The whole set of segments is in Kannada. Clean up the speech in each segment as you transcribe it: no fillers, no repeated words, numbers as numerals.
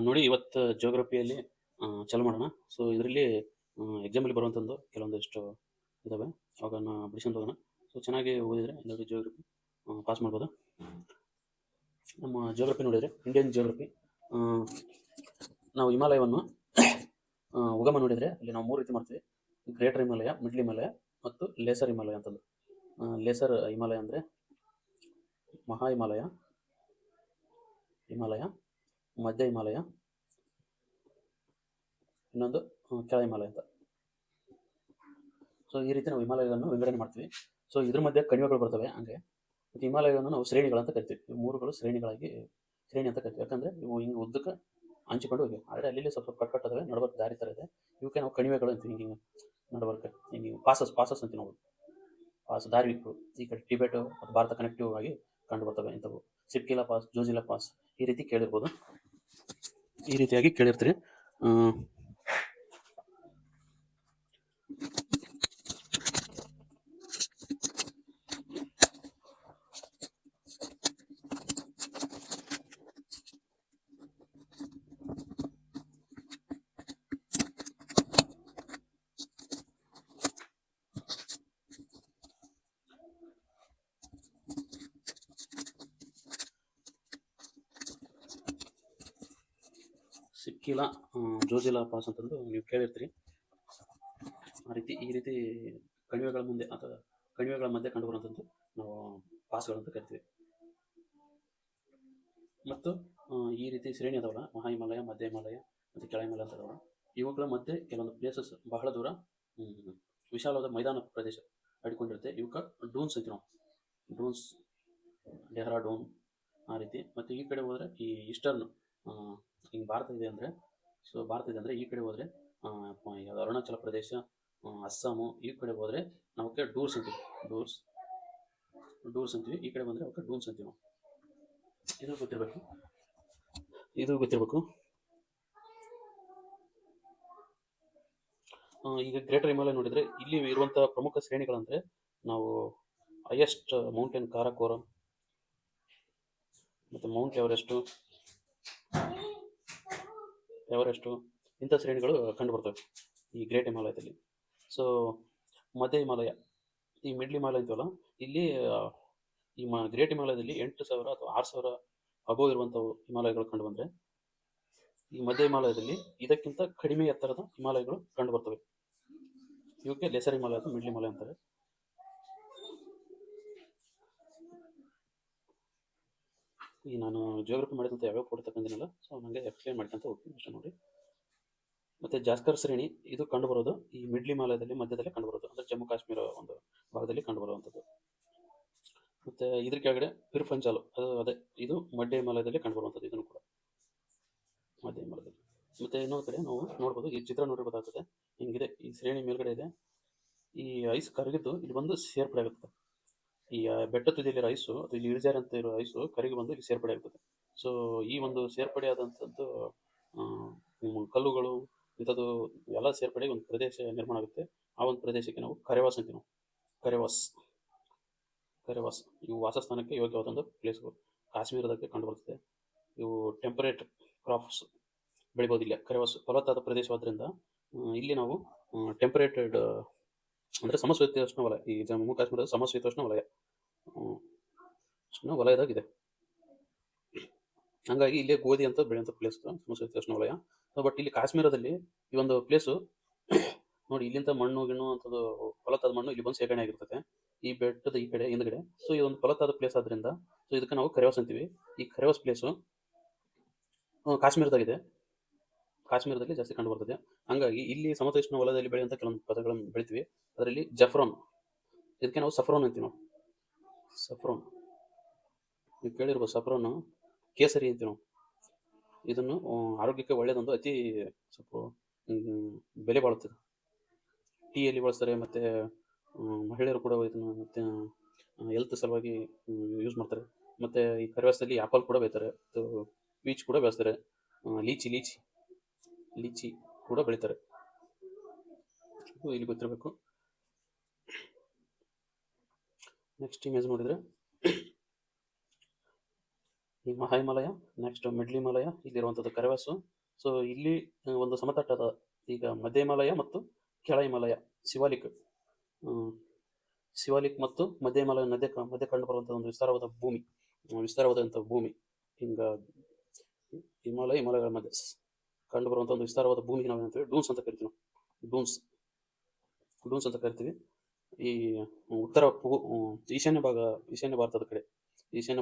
ನೋಡಿ, ಇವತ್ತು ಜಿಯೋಗ್ರಫಿಯಲ್ಲಿ ಚಾಲು ಮಾಡೋಣ. ಸೊ ಇದರಲ್ಲಿ ಎಕ್ಸಾಮಲ್ಲಿ ಬರುವಂಥದ್ದು ಕೆಲವೊಂದಿಷ್ಟು ಇದ್ದಾವೆ, ಅವನ್ನು ಬಿಡಿಸ್ಕೊಂಡು ಹೋಗೋಣ. ಸೊ ಚೆನ್ನಾಗಿ ಓದಿದರೆ ಎಲ್ಲರೂ ಜಿಯೋಗ್ರಫಿ ಪಾಸ್ ಮಾಡ್ಬೋದು. ನಮ್ಮ ಜಿಯೋಗ್ರಫಿ ನೋಡಿದರೆ ಇಂಡಿಯನ್ ಜಿಯೋಗ್ರಫಿ, ನಾವು ಹಿಮಾಲಯವನ್ನು ಉಗಮ ನೋಡಿದರೆ ಅಲ್ಲಿ ನಾವು 3 ರೀತಿ ಮಾಡ್ತೀವಿ: ಗ್ರೇಟರ್ ಹಿಮಾಲಯ, ಮಿಡ್ಲ್ ಹಿಮಾಲಯ ಮತ್ತು ಲೇಸರ್ ಹಿಮಾಲಯ ಅಂತಂದು. ಲೇಸರ್ ಹಿಮಾಲಯ ಅಂದರೆ ಮಹಾ ಹಿಮಾಲಯ, ಮಧ್ಯ ಹಿಮಾಲಯ, ಇನ್ನೊಂದು ಕೆಳ ಹಿಮಾಲಯ ಅಂತ. ಸೊ ಈ ರೀತಿ ನಾವು ಹಿಮಾಲಯವನ್ನು ವಿಂಗಡಣೆ ಮಾಡ್ತೀವಿ. ಸೊ ಇದ್ರ ಮಧ್ಯೆ ಕಣಿವೆಗಳು ಬರ್ತವೆ ಹಂಗೆ. ಮತ್ತು ಹಿಮಾಲಯವನ್ನು ನಾವು ಶ್ರೇಣಿಗಳಂತ ಕರಿತೀವಿ. ಇವು 3ಗಳು ಶ್ರೇಣಿ ಅಂತ ಕರಿತೀವಿ. ಯಾಕಂದರೆ ಇವು ಹಿಂಗೆ ಉದ್ದಕ್ಕೆ ಹಂಚಿಕೊಂಡು ಹೋಗಿ, ಆದರೆ ಅಲ್ಲಿ ಸ್ವಲ್ಪ ಕಟ್ ಅದಾವೆ, ನಡಬರ್ಕ ದಾರಿ ಥರ ಇದೆ. ಇವಕ್ಕೆ ನಾವು ಕಣಿವೆಗಳು ಅಂತೀವಿ. ಹಿಂಗೆ ನಡಬರ್ಕ ಹಿಂಗೆ ಪಾಸಸ್ ಅಂತೀವಿ ನಾವು. ದಾರಿ ಈ ಕಡೆ ಟಿಬೆಟ್ ಮತ್ತು ಭಾರತ ಕನೆಕ್ಟಿವ್ ಆಗಿ ಕಂಡು ಬರ್ತವೆ ಇಂಥವು. ಸಿಪ್ಕಿಲಾ ಪಾಸ್, ಜೋಜಿಲಾ ಪಾಸ್ ಈ ರೀತಿ ಕೇಳಿರ್ಬೋದು, ಈ ರೀತಿಯಾಗಿ ಕೇಳಿರ್ತೀರಿ. ಸಿಪ್ಕಿಲಾ, ಜೋಜಿಲಾ ಪಾಸ್ ಅಂತಂದು ನೀವು ಕೇಳಿರ್ತೀರಿ. ಈ ರೀತಿ ಕಣಿವೆಗಳ ಮುಂದೆ ಅಥವಾ ಕಣಿವೆಗಳ ಮಧ್ಯೆ ಕಂಡುಬರುವಂಥದ್ದು ನಾವು ಪಾಸ್ಗಳಂತ ಕರಿತೀವಿ. ಮತ್ತು ಈ ರೀತಿ ಶ್ರೇಣಿ ಅದಾವಲ್ಲ, ಮಹಾ ಹಿಮಾಲಯ, ಮಧ್ಯ ಹಿಮಾಲಯ ಮತ್ತು ಕೆಳ ಹಿಮಾಲಯ ಅಂತ ಅದಾವ. ಇವುಗಳ ಮಧ್ಯೆ ಕೆಲವೊಂದು ಪ್ಲೇಸಸ್ ಬಹಳ ದೂರ ವಿಶಾಲವಾದ ಮೈದಾನ ಪ್ರದೇಶ ಅಡ್ಕೊಂಡಿರುತ್ತೆ. ಇವಕ್ಕೆ ಡೂನ್ಸ್ ಅಂತೀವಿ ನಾವು. ಡೂನ್ಸ್, ಡೆಹ್ರಾಡೂನ್ ಆ ರೀತಿ. ಮತ್ತು ಈ ಕಡೆ ಹೋದರೆ ಈ ಈಸ್ಟರ್ನ್, ಹಿಂಗೆ ಭಾರತ ಇದೆ ಅಂದರೆ ಈ ಕಡೆ ಹೋದರೆ ಅರುಣಾಚಲ ಪ್ರದೇಶ, ಅಸ್ಸಾಮು, ಈ ಕಡೆ ಹೋದರೆ ನಾವು ಡೂರ್ಸ್ ಅಂತೀವಿ. ಡೂರ್ಸ್ ಅಂತೀವಿ. ಈ ಕಡೆ ಬಂದರೆ ಅವಕ್ಕೆ ಡೂನ್ಸ್ ಅಂತೀವಿ ನಾವು. ಇದು ಗೊತ್ತಿರಬೇಕು. ಈಗ ಗ್ರೇಟರ್ ಹಿಮಾಲಯ ನೋಡಿದರೆ ಇಲ್ಲಿ ಇರುವಂಥ ಪ್ರಮುಖ ಶ್ರೇಣಿಗಳಂದರೆ ನಾವು ಹೈಯೆಸ್ಟ್ ಮೌಂಟೇನ್ ಕಾರಾಕೋರಂ ಮತ್ತು ಮೌಂಟ್ ಎವರೆಸ್ಟು ಇಂಥ ಶ್ರೇಣಿಗಳು ಕಂಡು ಬರ್ತವೆ ಈ ಗ್ರೇಟ್ ಹಿಮಾಲಯದಲ್ಲಿ. ಸೊ ಮಧ್ಯ ಹಿಮಾಲಯ, ಈ ಮಿಡ್ಲ್ ಹಿಮಾಲಯ ಅಂತೀವಲ್ಲ, ಇಲ್ಲಿ ಈ ಗ್ರೇಟ್ ಹಿಮಾಲಯದಲ್ಲಿ 8,000 ಅಥವಾ 6,000 ಅಬೋವ್ ಇರುವಂಥವು ಹಿಮಾಲಯಗಳು ಕಂಡು ಬಂದರೆ, ಈ ಮಧ್ಯ ಹಿಮಾಲಯದಲ್ಲಿ ಇದಕ್ಕಿಂತ ಕಡಿಮೆ ಎತ್ತರದ ಹಿಮಾಲಯಗಳು ಕಂಡು ಬರ್ತವೆ. ಇವಕ್ಕೆ ಲೆಸರ್ ಹಿಮಾಲಯ ಅಥವಾ ಮಿಡ್ಲ್ ಹಿಮಾಲಯ ಅಂತಾರೆ. ಈ ನಾನು ಜಿಯೋಗ್ರಫಿ ಮಾಡಿದಂಥ ಯಾವ್ಯಾವ ಫೋಟೋ ತಗೊಂಡಿನಲ್ಲ, ಸೊ ನನಗೆ ಎಕ್ಸ್ಪ್ಲೇನ್ ಮಾಡ್ಕೊಂತ ಹೋಗ್ತೀನಿ ಅಷ್ಟೇ ನೋಡಿ. ಮತ್ತು ಜಾಸ್ಕರ್ ಶ್ರೇಣಿ ಇದು ಕಂಡುಬರೋದು ಈ ಮಿಡ್ಲ್ ಹಿಮಾಲಯದಲ್ಲಿ ಮಧ್ಯದಲ್ಲಿ ಕಂಡುಬರೋದು, ಅಂದರೆ ಜಮ್ಮು ಕಾಶ್ಮೀರ ಒಂದು ಭಾಗದಲ್ಲಿ ಕಂಡುಬರುವಂಥದ್ದು. ಮತ್ತು ಇದ್ರ ಕೆಳಗಡೆ ಪಿರ್ಪಂಚಾಲು, ಅದೇ ಇದು ಮಧ್ಯ ಹಿಮಾಲಯದಲ್ಲಿ ಕಂಡುಬರುವಂಥದ್ದು, ಇದನ್ನು ಕೂಡ ಮಧ್ಯ ಹಿಮಾಲಯದಲ್ಲಿ. ಮತ್ತು ಇನ್ನೊಂದು ಕಡೆ ನಾವು ನೋಡ್ಬೋದು, ಈ ಚಿತ್ರ ನೋಡಿ ಗೊತ್ತಾಗ್ತದೆ. ಹಿಂಗಿದೆ, ಈ ಶ್ರೇಣಿ ಮೇಲ್ಗಡೆ ಇದೆ, ಈ ಐಸ್ ಕರಗಿದ್ದು ಇಲ್ಲಿ ಬಂದು ಸೇರ್ಪಡೆ ಆಗುತ್ತದೆ. ಈ ಬೆಟ್ಟ ತುದಿಯಲ್ಲಿರೋ ಐಸು, ಅದು ಇಲ್ಲಿ ಇಳಿಜಾರು ಅಂತ ಇರೋ ಐಸು ಕರಗಿ ಬಂದು ಇಲ್ಲಿ ಸೇರ್ಪಡೆ ಆಗುತ್ತದೆ. ಸೊ ಈ ಒಂದು ಸೇರ್ಪಡೆ ಆದಂಥದ್ದು ಕಲ್ಲುಗಳು ಇಂಥದ್ದು ಎಲ್ಲ ಸೇರ್ಪಡೆ ಒಂದು ಪ್ರದೇಶ ನಿರ್ಮಾಣ ಆಗುತ್ತೆ. ಆ ಒಂದು ಪ್ರದೇಶಕ್ಕೆ ನಾವು ಕರೆವಾಸ್ ಅಂತೀವಿ ನಾವು. ಕರೆವಾಸ್ ಇವು ವಾಸಸ್ಥಾನಕ್ಕೆ ಯೋಗ್ಯವಾದಂಥ ಪ್ಲೇಸ್ಗಳು ಕಾಶ್ಮೀರದಕ್ಕೆ ಕಂಡುಬರ್ತದೆ. ಇವು ಟೆಂಪರೇಟ್ ಕ್ರಾಪ್ಸ್ ಬೆಳಿಬೋದು. ಇಲ್ಲ ಕರೆವಾಸ್ ಫಲವತ್ತಾದ ಪ್ರದೇಶವಾದ್ರಿಂದ ಇಲ್ಲಿ ನಾವು ಟೆಂಪರೇಟೆಡ್ ಅಂದರೆ ಸಮಶೀತೋಷ್ಣ ವಲಯ, ಈ ಜಮ್ಮು ಕಾಶ್ಮೀರದ ಸಮಶೀತೋಷ್ಣ ವಲಯದಾಗಿದೆ. ಹಂಗಾಗಿ ಇಲ್ಲೇ ಗೋಧಿ ಅಂತ ಬೆಳೆಯುವಂಥ ಪ್ಲೇಸ್ ಸಮಶೀತೋಷ್ಣ ವಲಯ. ಬಟ್ ಇಲ್ಲಿ ಕಾಶ್ಮೀರದಲ್ಲಿ ಈ ಒಂದು ಪ್ಲೇಸು ನೋಡಿ, ಇಲ್ಲಿಂದ ಮಣ್ಣು ಗಿಣ್ಣು ಅಂಥದ್ದು ಫಲವತ್ತಾದ ಮಣ್ಣು ಇಲ್ಲಿ ಬಂದು ಶೇಖರಣೆ ಆಗಿರ್ತದೆ ಈ ಬೆಟ್ಟದ ಈ ಕಡೆ ಹಿಂದ್ಗಡೆ. ಸೊ ಈ ಒಂದು ಫಲವತ್ತಾದ ಪ್ಲೇಸ್ ಆದ್ರಿಂದ ಸೊ ಇದಕ್ಕೆ ನಾವು ಕರೆವಾಸ್ ಅಂತೀವಿ. ಈ ಕರೆವಾಸ್ ಪ್ಲೇಸು ಕಾಶ್ಮೀರದಾಗಿದೆ, ಕಾಶ್ಮೀರದಲ್ಲಿ ಜಾಸ್ತಿ ಕಂಡು ಬರ್ತದೆ. ಹಂಗಾಗಿ ಇಲ್ಲಿ ಸಮಶೀತೋಷ್ಣ ವಲಯದಲ್ಲಿ ಬೆಳೆಯುವಂಥ ಕೆಲವೊಂದು ಪದಗಳನ್ನು ಬೆಳಿತೀವಿ. ಅದರಲ್ಲಿ ಜಫ್ರಾನ್, ಇದಕ್ಕೆ ನಾವು ಸಫ್ರಾನ್ ಅಂತೀವಿ ನಾವು. ಸಫ್ರಾನ್ ನೀವು ಕೇಳಿರ್ಬೋದು, ಸಫ್ರಾನ್ ಕೇಸರಿ ಅಂತೀವಿ ನಾವು. ಇದನ್ನು ಆರೋಗ್ಯಕ್ಕೆ ಒಳ್ಳೆಯದೊಂದು ಅತಿ ಸ್ವಲ್ಪ ಬೆಲೆ ಬಾಳುತ್ತದೆ. ಟೀಯಲ್ಲಿ ಬಳಸ್ತಾರೆ, ಮತ್ತು ಮಹಿಳೆಯರು ಕೂಡ ಇದನ್ನು ಹೆಲ್ತ್ ಸಲುವಾಗಿ ಯೂಸ್ ಮಾಡ್ತಾರೆ. ಮತ್ತು ಈ ಕರಿವಾಸದಲ್ಲಿ ಆ್ಯಪಲ್ ಕೂಡ ಬೆಳೀತಾರೆ, ಪೀಚ್ ಕೂಡ ಬೆಳೆಸ್ತಾರೆ, ಲೀಚಿ ಕೂಡ ಬೆಳೀತಾರೆ. ಇದು ಇಲ್ಲಿ ಗೊತ್ತಿರಬೇಕು. ನೆಕ್ಸ್ಟ್ ಇಮೇಜ್ ನೋಡಿದರೆ ಈ ಮಹಾ ಹಿಮಾಲಯ, ನೆಕ್ಸ್ಟ್ ಮಿಡ್ಲ್ ಹಿಮಾಲಯ, ಇಲ್ಲಿರುವಂಥದ್ದು ಕರೆವಸ್ಸು. ಸೊ ಇಲ್ಲಿ ಒಂದು ಸಮತಟ್ಟಾದ ಈಗ ಮಧ್ಯ ಹಿಮಾಲಯ ಮತ್ತು ಕೆಳ ಹಿಮಾಲಯ ಶಿವಾಲಿಕ್, ಶಿವಾಲಿಕ್ ಮತ್ತು ಮಧ್ಯ ಹಿಮಾಲಯ ಮಧ್ಯೆ ಕಂಡು ಬರುವಂಥ ಒಂದು ವಿಸ್ತಾರವಾದಂಥ ಭೂಮಿ ಹಿಂಗ ಹಿಮಾಲಯಗಳ ಮಧ್ಯೆ ಕಂಡು ಬರುವಂಥ ಒಂದು ವಿಸ್ತಾರವಾದ ಭೂಮಿಗೆ ನಾವು ಏನಂತೀವಿ ಡೂನ್ಸ್ ಅಂತ ಕರಿತೀವಿ. ಡೂನ್ಸ್ ಅಂತ ಕರಿತೀವಿ. ಈ ಈಶಾನ್ಯ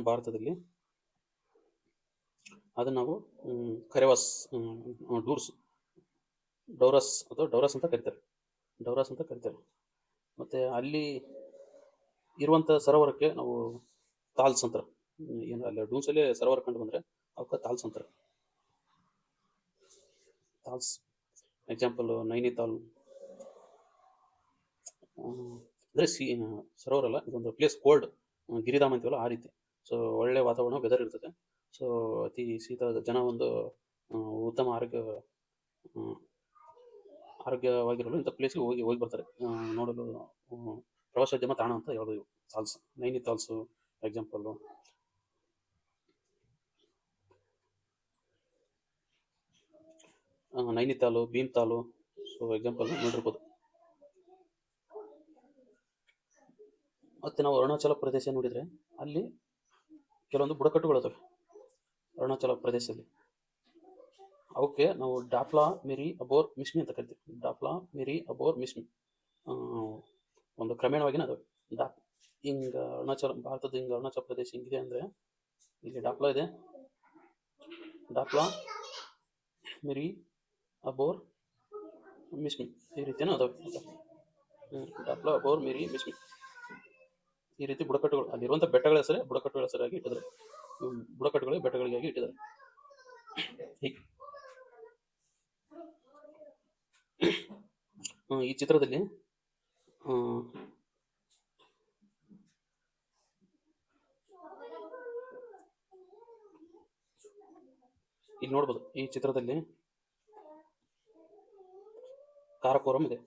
ಭಾರತದಲ್ಲಿ ಅದನ್ನ ನಾವು ಕರೆವಾಸ್, ಡೌರಸ್ ಅಥವಾ ಡೌರಸ್ ಅಂತ ಕರಿತಾರೆ. ಮತ್ತೆ ಅಲ್ಲಿ ಇರುವಂಥ ಸರೋವರಕ್ಕೆ ನಾವು ತಾಲ್ಸ್ ಅಂತಾರೆ. ಏನು ಅಲ್ಲಿ ಡೂನ್ಸಲ್ಲಿ ಸರೋವರ ಕಂಡು ಬಂದರೆ ಅವಕ್ಕೆ ತಾಲ್ಸ್ ಅಂತಾರೆ. ತಾಲ್ಸ್ ಎಕ್ಸಾಂಪಲ್ ನೈನಿತಾಲ್, ಅಂದರೆ ಸರೋವರ ಅಲ್ಲ, ಇದೊಂದು ಪ್ಲೇಸ್ ಕೋಲ್ಡ್, ಗಿರಿಧಾಮ ಅಂತೀವಲ್ಲ ಆ ರೀತಿ. ಸೊ ಒಳ್ಳೆ ವಾತಾವರಣ, ವೆದರ್ ಇರ್ತದೆ. ಸೊ ಅತಿ ಶೀತ, ಜನ ಒಂದು ಉತ್ತಮ ಆರೋಗ್ಯವಾಗಿರಲು ಇಂಥ ಪ್ಲೇಸ್ಗೆ ಹೋಗಿ ಬರ್ತಾರೆ. ನೋಡಲು ಪ್ರವಾಸೋದ್ಯಮ ತಾಣ ಅಂತ ಹೇಳ್ಬೋದು ತಾಲ್ಸ್. ನೈನಿತಾಲ್ಸು ಎಕ್ಸಾಂಪಲ್ಲು. ನೈನಿತಾಲು, ಭೀಮ್ತಾಲು, ಸೊ ಎಕ್ಸಾಂಪಲ್ ನೋಡಿರ್ಬೋದು. ಮತ್ತು ನಾವು ಅರುಣಾಚಲ ಪ್ರದೇಶ ನೋಡಿದರೆ ಅಲ್ಲಿ ಕೆಲವೊಂದು ಬುಡಕಟ್ಟುಗಳು ಇದಾವೆ ಅರುಣಾಚಲ ಪ್ರದೇಶದಲ್ಲಿ. ಅವಕ್ಕೆ ನಾವು ಡಾಫ್ಲಾ ಮಿರಿ ಅಬೋರ್ ಮಿಸ್ಮಿ ಅಂತ ಕರಿತೀವಿ. ಡಾಫ್ಲಾ ಮಿರಿ ಅಬೋರ್ ಮಿಸ್ಮಿ ಒಂದು ಕ್ರಮೇಣವಾಗಿನ ಅದಾವೆ. ಭಾರತದ ಅರುಣಾಚಲ ಪ್ರದೇಶ ಹಿಂಗಿದೆ ಅಂದರೆ ಇಲ್ಲಿ ಡಾಫ್ಲಾ ಇದೆ, ಡಾಫ್ಲಾ ಮಿರಿ ಅಬೋರ್ ಮಿಸ್ಮಿ ಈ ರೀತಿಯೂ ಅದಾವೆ. ಡಾಫ್ಲಾ ಅಬೋರ್ ಮಿರಿ ಮಿಸ್ಮಿ ಈ ರೀತಿ ಬುಡಕಟ್ಟುಗಳು, ಅಲ್ಲಿರುವಂಥ ಬೆಟ್ಟಗಳ ಹೆಸರೇ ಬುಡಕಟ್ಟುಗಳ ಹೆಸರಾಗಿ ಇಟ್ಟಿದ್ದಾರೆ. ಬುಡಕಟ್ಟುಗಳಿಗೆ ಬೆಟ್ಟಗಳಿಗಾಗಿ ಇಟ್ಟಿದ್ದಾರೆ. ಈ ಚಿತ್ರದಲ್ಲಿ ಇಲ್ಲಿ ನೋಡ್ಬೋದು, ಈ ಚಿತ್ರದಲ್ಲಿ ಕಾರಕೋರಂ ಇದೆ,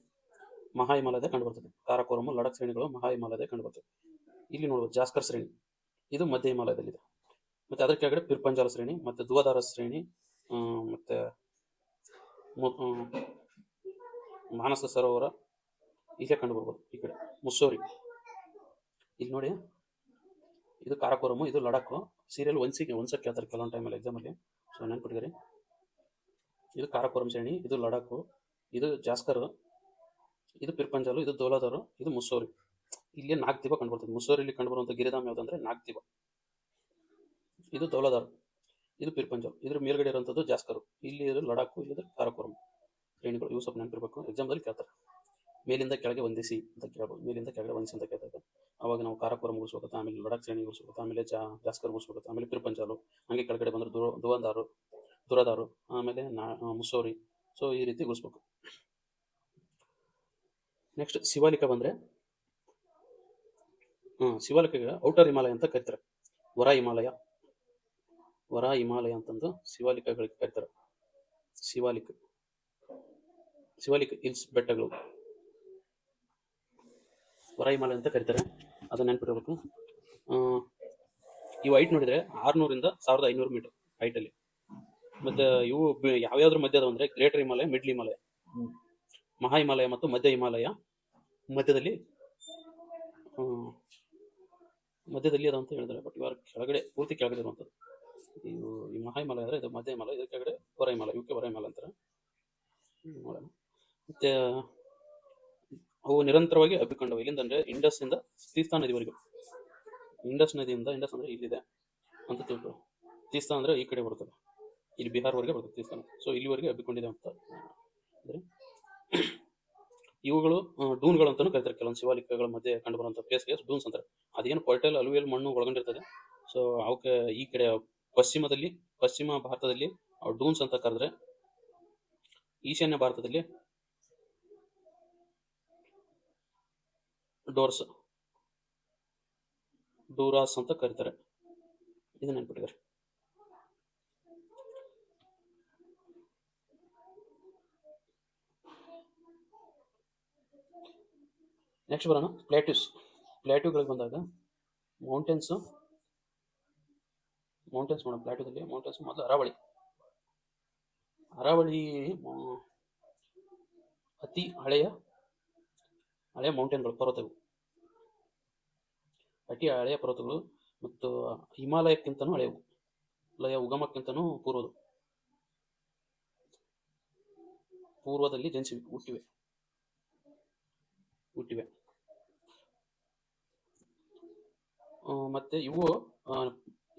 ಮಹಾ ಹಿಮಾಲಯದ ಕಂಡು ಬರ್ತದೆ. ಕಾರಕೋರಂ, ಲಡಕ್ ಶ್ರೇಣಿಗಳು ಮಹಾ ಹಿಮಾಲಯದ ಕಂಡು ಬರ್ತದೆ. ಇಲ್ಲಿ ನೋಡ್ಬೋದು ಜಾಸ್ಕರ್ ಶ್ರೇಣಿ, ಇದು ಮಧ್ಯ ಹಿಮಾಲಯದಲ್ಲಿದೆ. ಮತ್ತು ಅದರ ಕೆಳಗಡೆ ಪಿರ್ಪಂಜಾಲ ಶ್ರೇಣಿ, ಮತ್ತು ದುವಾದಾರ ಶ್ರೇಣಿ, ಮತ್ತು ಮಾನಸ ಸರೋವರ ಇಲ್ಲೇ ಕಂಡು ಬರ್ಬೋದು. ಈ ಕಡೆ ಮುಸ್ಸೋರಿ, ಇಲ್ಲಿ ನೋಡಿ, ಇದು ಕಾರಕೋರಮು, ಇದು ಲಡಾಖು. ಸೀರಿಯಲ್ ಒಂದ್ಸಕ್ಕೆ ಕೇಳ್ತಾರೆ ಕೆಲವೊಂದು ಟೈಮಲ್ಲಿ ಎಕ್ಸಾಮಲ್ಲಿ, ಸೊ ನೆನ್ಪಿಟ್ಕೊರಿ. ಇದು ಕಾರಕೋರಂ ಶ್ರೇಣಿ, ಇದು ಲಡಾಖು, ಇದು ಜಾಸ್ಕರ್, ಇದು ಪಿರ್ಪಂಜಾಲು, ಇದು ದೋಲಾದಾರು, ಇದು ಮುಸ್ಸೋರಿ. ಇಲ್ಲಿ ನಾಗ್ತಿಬ ಕಂಡು ಬರ್ತದೆ. ಮುಸ್ಸೋರಿಯಲ್ಲಿ ಕಂಡು ಬರುವಂಥ ಗಿರಿಧಾಮ ಯಾವುದಂದ್ರೆ ನಾಗ್ತಿಬ. ಇದು ದೌಲಾದಾರ್, ಇದು ಪಿರ್ಪಂಜಾಲ್, ಇದ್ರ ಮೇಲ್ಗಡೆ ಇರುವಂಥದ್ದು ಜಾಸ್ಕರು. ಇಲ್ಲಿ ಇರೋ ಲಡಾಖು, ಇಲ್ಲಿ ಕಾರಕೋರಂ ಶ್ರೇಣಿಗಳು. ಇವು ಸ್ವಲ್ಪ ನೆನಪಿರ್ಬೇಕು, ಎಕ್ಸಾಮ್ದಲ್ಲಿ ಕೇಳ್ತಾರೆ. ಮೇಲಿಂದ ಕೆಳಗೆ ಹೊಂದಿಸಿ ಅಂತ ಕೇಳ್ಬೋದು. ಮೇಲಿಂದ ಕೆಳಗೆ ಹೊಂದಿಸಿ ಅಂತ ಕೇಳ್ತಾರೆ. ಅವಾಗ ನಾವು ಕಾರಕೋರಂ ಮುಗಿಸ್ಬೇಕು, ಆಮೇಲೆ ಲಡಾಖ್ ಶ್ರೇಣಿ ಮುಗಿಸ್ಬೇಕು, ಆಮೇಲೆ ಜಾಸ್ಕರ್ ಮುಗಿಸ್ಬೇಕು, ಆಮೇಲೆ ಪಿರ್ಪಂಜಾಲು, ಹಂಗೆ ಕೆಳಗಡೆ ಬಂದ್ರೆ ದುರಾದಾರು, ಆಮೇಲೆ ಮುಸ್ಸೋರಿ. ಸೊ ಈ ರೀತಿ ಗುಡಿಸ್ಬೇಕು. ನೆಕ್ಸ್ಟ್ ಶಿವಾಲಿಕ ಬಂದರೆ, ಶಿವಾಲಿಕೆಗೆ ಔಟರ್ ಹಿಮಾಲಯ ಅಂತ ಕರಿತಾರೆ. ವರ ಹಿಮಾಲಯ ಅಂತಂದು ಶಿವಾಲಿಕಗಳಿಗೆ ಕರಿತಾರೆ. ಶಿವಾಲಿಕ ಹಿಲ್ಸ್ ಬೆಟ್ಟಗಳು ವರ ಹಿಮಾಲಯ ಅಂತ ಕರಿತಾರೆ. ಅದನ್ನ ನೆನ್ಪಿಡಬೇಕು. ಇವು ಹೈಟ್ ನೋಡಿದ್ರೆ 600ರಿಂದ 1500 ಮೀಟರ್ ಹೈಟಲ್ಲಿ. ಮತ್ತು ಇವು ಯಾವ್ಯಾವ್ದ್ರ ಮಧ್ಯ ಅದಾವ ಅಂದರೆ ಗ್ರೇಟರ್ ಹಿಮಾಲಯ, ಮಿಡ್ಲ್ ಹಿಮಾಲಯ, ಮಹಾ ಹಿಮಾಲಯ ಮತ್ತು ಮಧ್ಯ ಹಿಮಾಲಯ ಮಧ್ಯದಲ್ಲಿ ಅದಂತ ಹೇಳಿದ್ದಾರೆ. ಬಟ್ ಇವಾಗ ಪೂರ್ತಿ ಕೆಳಗಡೆ ಇರುವಂಥದ್ದು ಈ ಮಹಾ ಹಿಮಾಲಯ ಅಂದರೆ ಇದು ಮಧ್ಯ ಹಿಮಾಲಯ, ಇದ್ರ ಕೆಳಗಡೆ ವರ ಹಿಮಾಲಯ, ಇವಕ್ಕೆ ವರ ಹಿಮಾಲಯ ಅಂತಾರೆ. ನೋಡೋಣ. ಮತ್ತು ಅವು ನಿರಂತರವಾಗಿ ಹಬ್ಬಿಕೊಂಡವು. ಇಲ್ಲಿಂದ ಅಂದರೆ ಇಂಡಸ್ನಿಂದ ತೀಸ್ತಾ ನದಿವರೆಗೂ. ಇಂಡಸ್ ಅಂದರೆ ಇಲ್ಲಿದೆ ಅಂತ ತಿಳ್ಕೊ. ತೀಸ್ತಾ ಅಂದರೆ ಈ ಕಡೆ ಬರ್ತದೆ, ಇಲ್ಲಿ ಬಿಹಾರ್ವರೆಗೆ ಬರ್ತದೆ ತೀಸ್ತಾನ. ಸೊ ಇಲ್ಲಿವರೆಗೆ ಹಬ್ಬಿಕೊಂಡಿದೆ ಅಂತ ಅಂದರೆ ಇವುಗಳು ಡೂನ್ಗಳು ಅಂತಲೂ ಕರೀತಾರೆ. ಕೆಲವೊಂದು ಶಿವಾಲಿಕಗಳ ಮಧ್ಯೆ ಕಂಡು ಬರುವಂಥ ಪ್ಲೇಸ್ಗೆ ಡೂನ್ಸ್ ಅಂತಾರೆ. ಅದೇನು ಫರ್ಟೈಲ್ ಅಲುವಿಯಲ್ ಮಣ್ಣು ಒಳಗೊಂಡಿರ್ತದೆ. ಸೊ ಅವಕ್ಕೆ ಈ ಕಡೆ ಪಶ್ಚಿಮ ಭಾರತದಲ್ಲಿ ಡೂನ್ಸ್ ಅಂತ ಕರೆದ್ರೆ, ಈಶಾನ್ಯ ಭಾರತದಲ್ಲಿ ಡೂರಾಸ್ ಅಂತ ಕರೀತಾರೆ. ಇದನ್ನ ನೆನ್ಪಿಟ್ಟಿದ್ದಾರೆ. ನೆಕ್ಸ್ಟ್ ಬರೋಣ ಪ್ಲಾಟ್ಯೂಗಳಿಗೆ ಬಂದಾಗ, ಮೌಂಟೇನ್ಸು ಮೌಂಟೇನ್ಸ್ ನೋಡೋಣ. ಪ್ಲಾಟೋದಲ್ಲಿ ಮೌಂಟೇನ್ಸ್ ಮೊದಲು ಅರಾವಳಿ ಅತಿ ಹಳೆಯ ಮೌಂಟೇನ್ಗಳು, ಪರ್ವತಗಳು, ಅತಿ ಹಳೆಯ ಪರ್ವತಗಳು ಮತ್ತು ಹಿಮಾಲಯಕ್ಕಿಂತನೂ ಹಳೆಯವು, ಲಯ ಉಗಮಕ್ಕಿಂತನೂ ಪೂರ್ವದಲ್ಲಿ ಜನಿಸಿವೆ, ಹುಟ್ಟಿವೆ. ಮತ್ತೆ ಇವು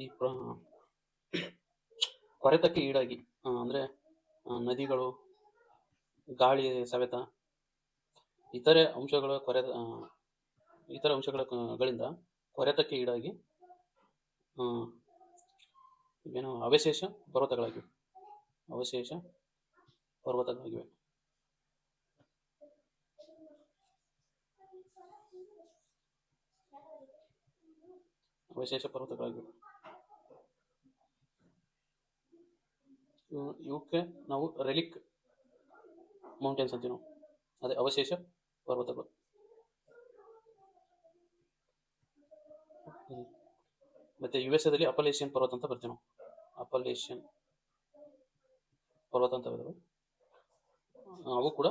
ಈ ಕೊರೆತಕ್ಕೆ ಈಡಾಗಿ ಅಂದರೆ ನದಿಗಳು, ಗಾಳಿ ಸವೆತ, ಇತರೆ ಅಂಶಗಳಿಂದ ಕೊರೆತಕ್ಕೆ ಈಡಾಗಿ ಏನು ಅವಶೇಷ ಪರ್ವತಗಳಾಗಿವೆ. ಅವಶೇಷ ಪರ್ವತಗಳಾಗಿವೆ. ಇವಕ್ಕೆ ನಾವು ರೆಲಿಕ್ ಮೌಂಟೇನ್ಸ್ ಅಂತೀವಿ ನಾವು, ಅದೇ ಅವಶೇಷ ಪರ್ವತಗಳು. ಮತ್ತೆ USA ಅಪಲೇಷಿಯನ್ ಪರ್ವತ ಅಂತ ಬರ್ತೀವಿ ನಾವು, ಅಪಲೇಷಿಯನ್ ಪರ್ವತ ಅಂತ ಬರ್ತವೆ. ಅವು ಕೂಡ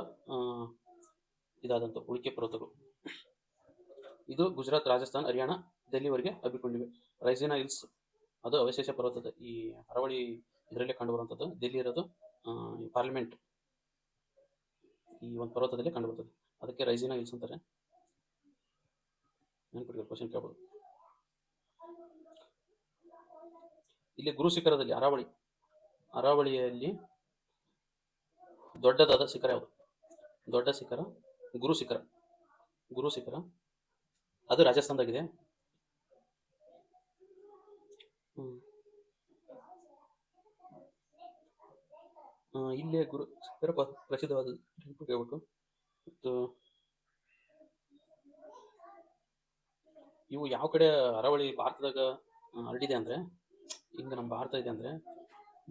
ಇದಾದಂಥ ಉಳಿಕೆ ಪರ್ವತಗಳು. ಇದು ಗುಜರಾತ್, ರಾಜಸ್ಥಾನ್, ಹರಿಯಾಣ, ದೆಹಲಿವರೆಗೆ ಹಬ್ಬಿಕೊಂಡಿವೆ. ರೈಸಿನಾ ಹಿಲ್ಸ್ ಅದು ಅವಶೇಷ ಪರ್ವತದ ಈ ಅರಾವಳಿ ಇದರಲ್ಲೇ ಕಂಡುಬರುವಂಥದ್ದು. ದೆಹಲಿ ಇರೋದು ಪಾರ್ಲಿಮೆಂಟ್ ಈ ಒಂದು ಪರ್ವತದಲ್ಲಿ ಕಂಡುಬರ್ತದೆ, ಅದಕ್ಕೆ ರೈಸಿನಾ ಹಿಲ್ಸ್ ಅಂತಾರೆ. ನೆನಪಿಟ್ಕೊಳ್ಳಿ, ಕ್ವಶನ್ ಕೇಳ್ಬೋದು. ಇಲ್ಲಿ ಗುರು ಶಿಖರದಲ್ಲಿ ಅರಾವಳಿಯಲ್ಲಿ ದೊಡ್ಡದಾದ ಶಿಖರ ಯಾವುದು? ದೊಡ್ಡ ಶಿಖರ ಗುರು ಶಿಖರ ಅದು ರಾಜಸ್ಥಾನದಾಗಿದೆ. ಇಲ್ಲೇ ಗುರು ಶಿಖರ ಪ್ರಸಿದ್ಧವಾದ ಹೇಳ್ಬೇಕು. ಮತ್ತು ಇವು ಯಾವ ಕಡೆ ಅರಾವಳಿ ಭಾರತದಾಗ ಹರಡಿದೆ ಅಂದ್ರೆ, ಹಿಂಗೆ ನಮ್ಮ ಭಾರತ ಇದೆ ಅಂದ್ರೆ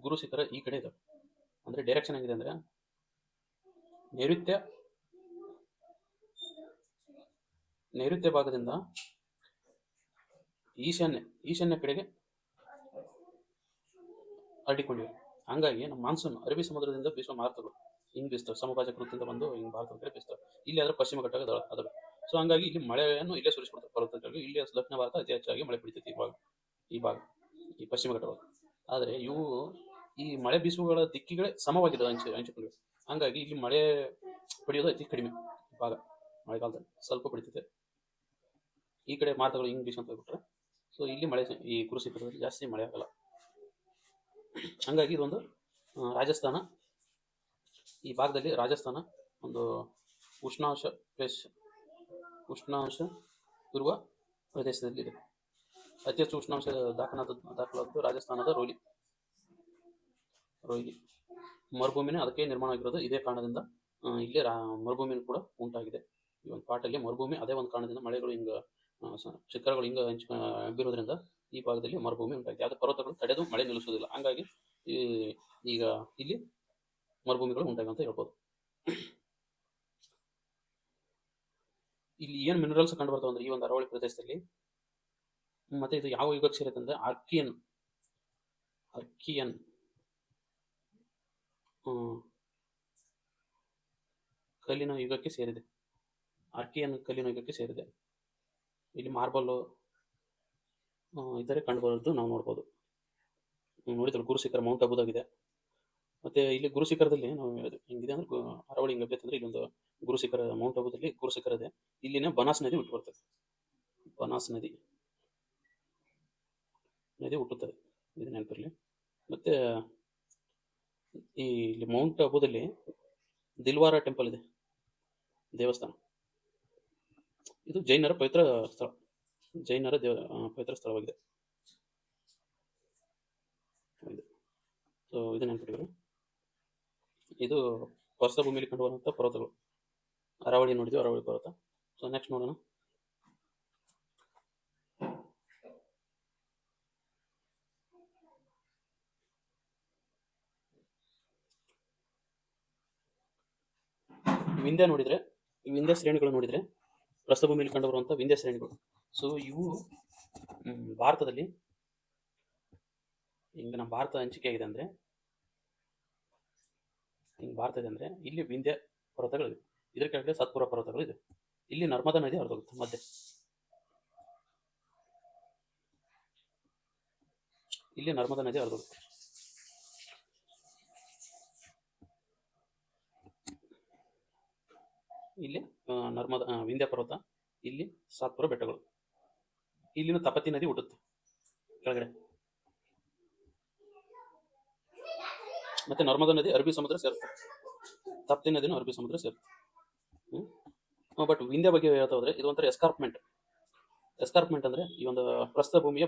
ಗುರು ಶಿಖರ ಈ ಕಡೆ ಇದೆ. ಅಂದ್ರೆ ಡೈರೆಕ್ಷನ್ ಆಗಿದೆ ಅಂದ್ರೆ ನೈಋತ್ಯ ಭಾಗದಿಂದ ಈಶಾನ್ಯ ಕಡೆಗೆ ಹರಡಿಕೊಂಡಿವೆ. ಹಂಗಾಗಿ ನಮ್ಮ ಮಾನ್ಸೂನ್ ಅರಬ್ಬಿ ಸಮುದ್ರದಿಂದ ಬೀಸುವ ಮಾರುತಗಳು ಹಿಂಗ್ ಬೀಸ್ತವೆ, ಸಮಭಾಜಕ ವೃತ್ತದಿಂದ ಬಂದು ಹಿಂಗ್ ಭಾರತದ ಕಡೆ ಬೀಸ್ತವೆ. ಇಲ್ಲಿ ಆದ್ರೆ ಪಶ್ಚಿಮ ಘಟ್ಟ ಅದಾವೆ. ಸೊ ಹಂಗಾಗಿ ಇಲ್ಲಿ ಮಳೆಯನ್ನು ಇಲ್ಲೇ ಸುರಿಸ್ಬಿಡ್ತಾರೆ ಪರ್ವತಗಳಿಗೆ. ಇಲ್ಲಿ ದಕ್ಷಿಣ ಭಾರತ ಅತಿ ಹೆಚ್ಚಾಗಿ ಮಳೆ ಪಡಿತೈತಿ ಈ ಪಶ್ಚಿಮ ಘಟ್ಟಗಳು. ಆದರೆ ಇವು ಈ ಮಳೆ ಬೀಸುಗಳ ದಿಕ್ಕಿಗಳೇ ಸಮವಾಗಿದ್ದಾವೆ, ಹಂಚಿಕೊಂಡಿವೆ. ಹಂಗಾಗಿ ಇಲ್ಲಿ ಮಳೆ ಪಡೆಯೋದು ಅತಿ ಕಡಿಮೆ ಭಾಗ. ಮಳೆಗಾಲದಲ್ಲಿ ಸ್ವಲ್ಪ ಪಡಿತೈತೆ. ಈ ಕಡೆ ಮಾರುತಗಳು ಹಿಂಗ್ ಬೀಸಂತ ಹೋಗ್ಬಿಟ್ರೆ ಸೊ ಇಲ್ಲಿ ಮಳೆ ಈ ಗುರು ಶಿಖರದಲ್ಲಿ ಜಾಸ್ತಿ ಮಳೆ ಆಗಲ್ಲ. ಹಂಗಾಗಿ ಇದೊಂದು ರಾಜಸ್ಥಾನ, ಈ ಭಾಗದಲ್ಲಿ ರಾಜಸ್ಥಾನ ಒಂದು ಉಷ್ಣಾಂಶ ಇರುವ ಪ್ರದೇಶದಲ್ಲಿದೆ. ಅತಿ ಹೆಚ್ಚು ಉಷ್ಣಾಂಶ ದಾಖಲಾದ ರಾಜಸ್ಥಾನದ ರೋಹ್ಲಿ ಮರುಭೂಮಿನೇ ಅದಕ್ಕೆ ನಿರ್ಮಾಣ ಆಗಿರೋದು. ಇದೇ ಕಾರಣದಿಂದ ಇಲ್ಲಿ ಮರುಭೂಮಿನೂ ಕೂಡ ಉಂಟಾಗಿದೆ. ಈ ಒಂದು ಪಾಠಲ್ಲಿ ಮರುಭೂಮಿ ಅದೇ ಒಂದು ಕಾರಣದಿಂದ ಮಳೆಗಳು ಹಿಂಗ ಶಿಖರಗಳು ಹಿಂಗ ಹಬ್ಬಿರೋದ್ರಿಂದ ಈ ಭಾಗದಲ್ಲಿ ಮರುಭೂಮಿ ಉಂಟಾಗಿದೆ. ಯಾವುದೇ ಪರ್ವತಗಳು ತಡೆದು ಮಳೆ ನಿಲ್ಲಿಸೋದಿಲ್ಲ. ಹಂಗಾಗಿ ಈಗ ಇಲ್ಲಿ ಮರುಭೂಮಿಗಳು ಉಂಟಾಗಿದೆ ಅಂತ ಹೇಳ್ಬೋದು. ಇಲ್ಲಿ ಏನು ಮಿನರಲ್ಸ್ ಕಂಡು ಬರ್ತಾವೆ ಅಂದ್ರೆ ಈ ಒಂದು ಅರಾವಳಿ ಪ್ರದೇಶದಲ್ಲಿ, ಮತ್ತೆ ಇದು ಯಾವ ಯುಗಕ್ಕೆ ಸೇರುತ್ತೆ ಅಂದ್ರೆ ಆರ್ಕಿಯನ್ ಕಲ್ಲಿನ ಯುಗಕ್ಕೆ ಸೇರಿದೆ. ಇಲ್ಲಿ ಮಾರ್ಬಲ್ ಇತರೆ ಕಂಡು ಬರೋದು ನಾವು ನೋಡ್ಬೋದು. ನೋಡಿದ್ರೆ ಗುರು ಶಿಖರ ಮೌಂಟ್ ಅಬುದಾಗಿದೆ. ಮತ್ತೆ ಇಲ್ಲಿ ಗುರು ಶಿಖರದಲ್ಲಿ ನಾವು ಹೆಂಗಿದೆ ಅಂದ್ರೆ ಅರಾವಳಿ ಹಿಂಗೆ ಅಂದ್ರೆ ಇಲ್ಲೊಂದು ಗುರು ಶಿಖರ ಮೌಂಟ್ ಅಬುದಲ್ಲಿ ಗುರು ಶಿಖರ ಇದೆ. ಇಲ್ಲಿನೇ ಬನಾಸ್ ನದಿ ಹುಟ್ಟು ಬರ್ತದೆ. ಬನಾಸ್ ನದಿ ಹುಟ್ಟುತ್ತದೆ, ಇದು ನೆನಪಿರಲಿ. ಮತ್ತೆ ಇಲ್ಲಿ ಮೌಂಟ್ ಅಬುದಲ್ಲಿ ದಿಲ್ವಾರ ಟೆಂಪಲ್ ಇದೆ, ದೇವಸ್ಥಾನ. ಇದು ಜೈನರ ಪವಿತ್ರ ಸ್ಥಳವಾಗಿದೆ. ಸೊ ಇದು ನೆನಪಿಟ್ಟಿದ್ರು. ಇದು ವರ್ಷ ಭೂಮಿಯಲ್ಲಿ ಕಂಡುಬರುವಂಥ ಪರ್ವತಗಳು. ಅರಾವಳಿ ನೋಡಿದ್ವಿ, ಅರಾವಳಿ ಪರ್ವತ. ಸೊ ನೆಕ್ಸ್ಟ್ ನೋಡೋಣ. ವಿಂಧ್ಯ ಶ್ರೇಣಿಗಳು ನೋಡಿದ್ರೆ ಪ್ರಸ್ಥಭೂಮಿಯಲ್ಲಿ ಕಂಡುಬರುವಂಥ ವಿಂಧ್ಯ ಶ್ರೇಣಿಗಳು. ಸೊ ಇವು ಭಾರತದಲ್ಲಿ ಹಿಂಗೆ ನಮ್ಮ ಭಾರತ ಹಂಚಿಕೆ ಆಗಿದೆ ಅಂದರೆ ಹಿಂಗೆ ಭಾರತ ಇದೆ ಅಂದರೆ ಇಲ್ಲಿ ವಿಂಧ್ಯ ಪರ್ವತಗಳಿವೆ, ಇದರ ಕೆಳಗಡೆ ಸತ್ಪುರ ಪರ್ವತಗಳು ಇದೆ, ಇಲ್ಲಿ ನರ್ಮದಾ ನದಿ ಹರಿದೋಗುತ್ತೆ ಮಧ್ಯೆ, ಇಲ್ಲಿ ನರ್ಮದಾ ನದಿ ಹರಿದೋಗುತ್ತೆ. ಇಲ್ಲಿ ನರ್ಮದಾ ವಿಂಧ್ಯ ಪರ್ವತ, ಇಲ್ಲಿ ಸಾತ್ಪುರ ಬೆಟ್ಟಗಳು, ಇಲ್ಲಿನ ತಪತಿ ನದಿ ಹುಟ್ಟುತ್ತೆ ಕೆಳಗಡೆ, ಮತ್ತೆ ನರ್ಮದಾ ನದಿ ಅರಬ್ಬಿ ಸಮುದ್ರ ಸೇರುತ್ತೆ, ತಪ್ತಿ ನದಿನೂ ಅರಬ್ಬಿ ಸಮುದ್ರ ಸೇರುತ್ತೆ. ಬಟ್ ವಿಂಧ್ಯ ಬಗ್ಗೆ ಹೇಳ್ತಾ ಹೋದ್ರೆ ಇದು ಒಂಥರ ಎಸ್ಕಾರ್ಪ್ಮೆಂಟ್. ಎಸ್ಕಾರ್ಪ್ಮೆಂಟ್ ಅಂದ್ರೆ ಈ ಒಂದು ಪ್ರಸ್ಥ ಭೂಮಿಯ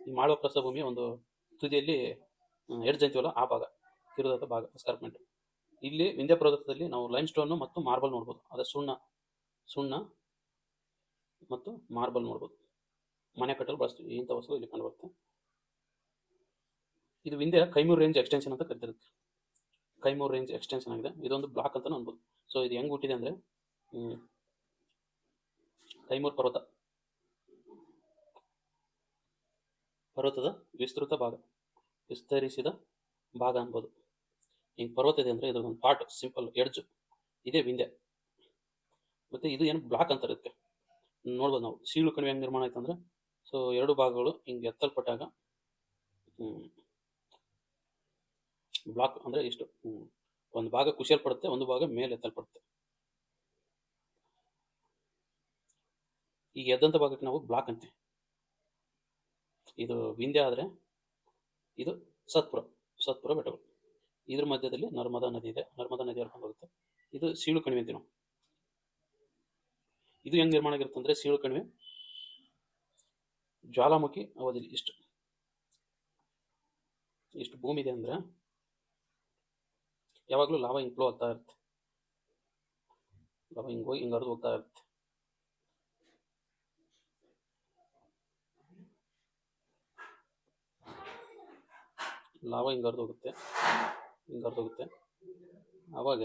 ಈ ಮಾಳುವ ಪ್ರಸ್ಥ ಭೂಮಿಯ ಒಂದು ತುದಿಯಲ್ಲಿ ಎಡ್ಜ್ ಅಂತೀವಲ್ಲ ಆ ಭಾಗ, ತಿರುದಾದ ಭಾಗ ಎಸ್ಕಾರ್ಪ್ಮೆಂಟ್. ಇಲ್ಲಿ ವಿಂಧ್ಯ ಪರ್ವತದಲ್ಲಿ ನಾವು ಲೈಮ್ ಸ್ಟೋನ್ ಮತ್ತು ಮಾರ್ಬಲ್ ನೋಡ್ಬೋದು, ಅದೇ ಸುಣ್ಣ ಮತ್ತು ಮಾರ್ಬಲ್ ನೋಡ್ಬೋದು. ಮನೆ ಕಟ್ಟಲು ಬಳಸ್ತೀವಿ ಇಂಥ ವಸ್ತು ಇಲ್ಲಿ ಕಂಡು ಬರುತ್ತೆ. ಇದು ವಿಂಧ್ಯ ಕೈಮೂರ್ ರೇಂಜ್ ಎಕ್ಸ್ಟೆನ್ಷನ್ ಅಂತ ಕರಿತಿರುತ್ತೆ. ಕೈಮೂರ್ ರೇಂಜ್ ಎಕ್ಸ್ಟೆನ್ಷನ್ ಆಗಿದೆ, ಇದೊಂದು ಬ್ಲಾಕ್ ಅಂತ ಅನ್ಬೋದು. ಸೊ ಇದು ಹೆಂಗ್ ಹುಟ್ಟಿದೆ ಅಂದ್ರೆ ಕೈಮೂರ್ ಪರ್ವತದ ವಿಸ್ತರಿಸಿದ ಭಾಗ ಅನ್ಬೋದು. ಹಿಂಗೆ ಪರ್ವತ ಇದೆ ಅಂದ್ರೆ ಇದು ಒಂದು ಪಾರ್ಟ್, ಸಿಂಪಲ್ ಎಡ್ಜ್ ಇದೇ ವಿಂಧ್ಯ. ಮತ್ತೆ ಇದು ಏನು ಬ್ಲಾಕ್ ಅಂತ ಇರುತ್ತೆ ನೋಡ್ಬೋದು ನಾವು. ಸೀಳು ಕಣಿವೆ ಹೆಂಗೆ ನಿರ್ಮಾಣ ಆಯ್ತು ಅಂದ್ರೆ, ಸೊ ಎರಡು ಭಾಗಗಳು ಹಿಂಗೆ ಎತ್ತಲ್ಪಟ್ಟಾಗ ಬ್ಲಾಕ್ ಅಂದ್ರೆ ಇಷ್ಟು, ಒಂದು ಭಾಗ ಕುಸಿಯಲ್ಪಡುತ್ತೆ, ಒಂದು ಭಾಗ ಮೇಲೆ ಎತ್ತಲ್ಪಡುತ್ತೆ. ಈಗ ಎದ್ದಂತ ಭಾಗಕ್ಕೆ ನಾವು ಬ್ಲಾಕ್ ಅಂತೀವಿ. ಇದು ವಿಂಧ್ಯ ಆದ್ರೆ ಇದು ಸತ್ಪುರ ಬೆಟ್ಟಗಳು, ಇದ್ರ ಮಧ್ಯದಲ್ಲಿ ನರ್ಮದಾ ನದಿ ಇದೆ, ನರ್ಮದಾ ನದಿ ಹರ್ಕೊಂಡು ಹೋಗುತ್ತೆ. ಇದು ಸೀಳು ಕಣಿವೆ ಅಂತೀವಿ ನಾವು. ಇದು ಹೆಂಗ್ ನಿರ್ಮಾಣ ಆಗಿರುತ್ತೆ ಅಂದ್ರೆ, ಸೀಳು ಕಣಿವೆ ಜ್ವಾಲಾಮುಖಿ ಅವಧಿಲಿ ಇಷ್ಟು ಭೂಮಿ ಇದೆ ಅಂದ್ರೆ ಯಾವಾಗಲೂ ಲಾವಾ ಹಿಂಗ್ ಫ್ಲೋ ಆಗ್ತಾ ಇರುತ್ತೆ, ಲಾವಾ ಹಿಂಗ್ ಹೋಗಿ ಹಿಂಗ್ ಹರಿದು ಹೋಗ್ತಾ ಇರುತ್ತೆ. ಲಾವಾ ಹಿಂಗ್ ಹರಿದು ಹೋಗುತ್ತೆ, ಆವಾಗ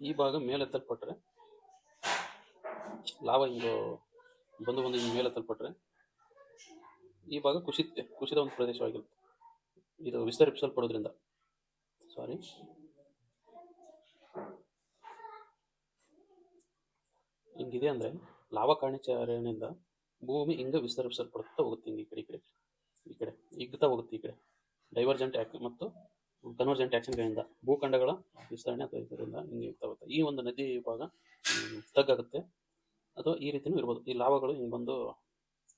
ಈ ಭಾಗ ಮೇಲೆತ್ತಲ್ಪಟ್ರೆ, ಲಾವಾ ಹಿಂಗೆ ಬಂದು ಹಿಂಗೆ ಮೇಲೆತ್ತಲ್ಪಟ್ರೆ ಈ ಭಾಗ ಕುಸಿದ ಒಂದು ಪ್ರದೇಶವಾಗಿರುತ್ತೆ. ಇದು ವಿಸ್ತರಿಸಲ್ಪಡೋದ್ರಿಂದ ಹಿಂಗಿದೆ ಅಂದ್ರೆ ಲಾವಾ ಕಾರ್ಯಾಚರಣೆಯಿಂದ ಭೂಮಿ ಹಿಂಗೆ ವಿಸ್ತರಿಸಲ್ಪಡುತ್ತಾ ಹೋಗುತ್ತೆ. ಹಿಂಗೆ ಈ ಕಡೆ ಹಿಗ್ತಾ ಹೋಗುತ್ತೆ. ಈ ಕಡೆ ಡೈವರ್ಜೆಂಟ್ ಮತ್ತು ಕನ್ವರ್ಜೆಂಟ್ ಆಕ್ಷನ್ಗಳಿಂದ ಭೂಖಂಡಗಳ ವಿಸ್ತರಣೆ ಅಥವಾ ಇದರಿಂದ ಹಿಂಗೆ ಹಿಗ್ತಾ ಹೋಗುತ್ತೆ. ಈ ಒಂದು ನದಿ ಭಾಗ ತಗ್ಗಾಗುತ್ತೆ, ಅಥವಾ ಈ ರೀತಿನೂ ಇರ್ಬೋದು. ಈ ಲಾವಾಗಳು ಹಿಂಗೆ ಬಂದು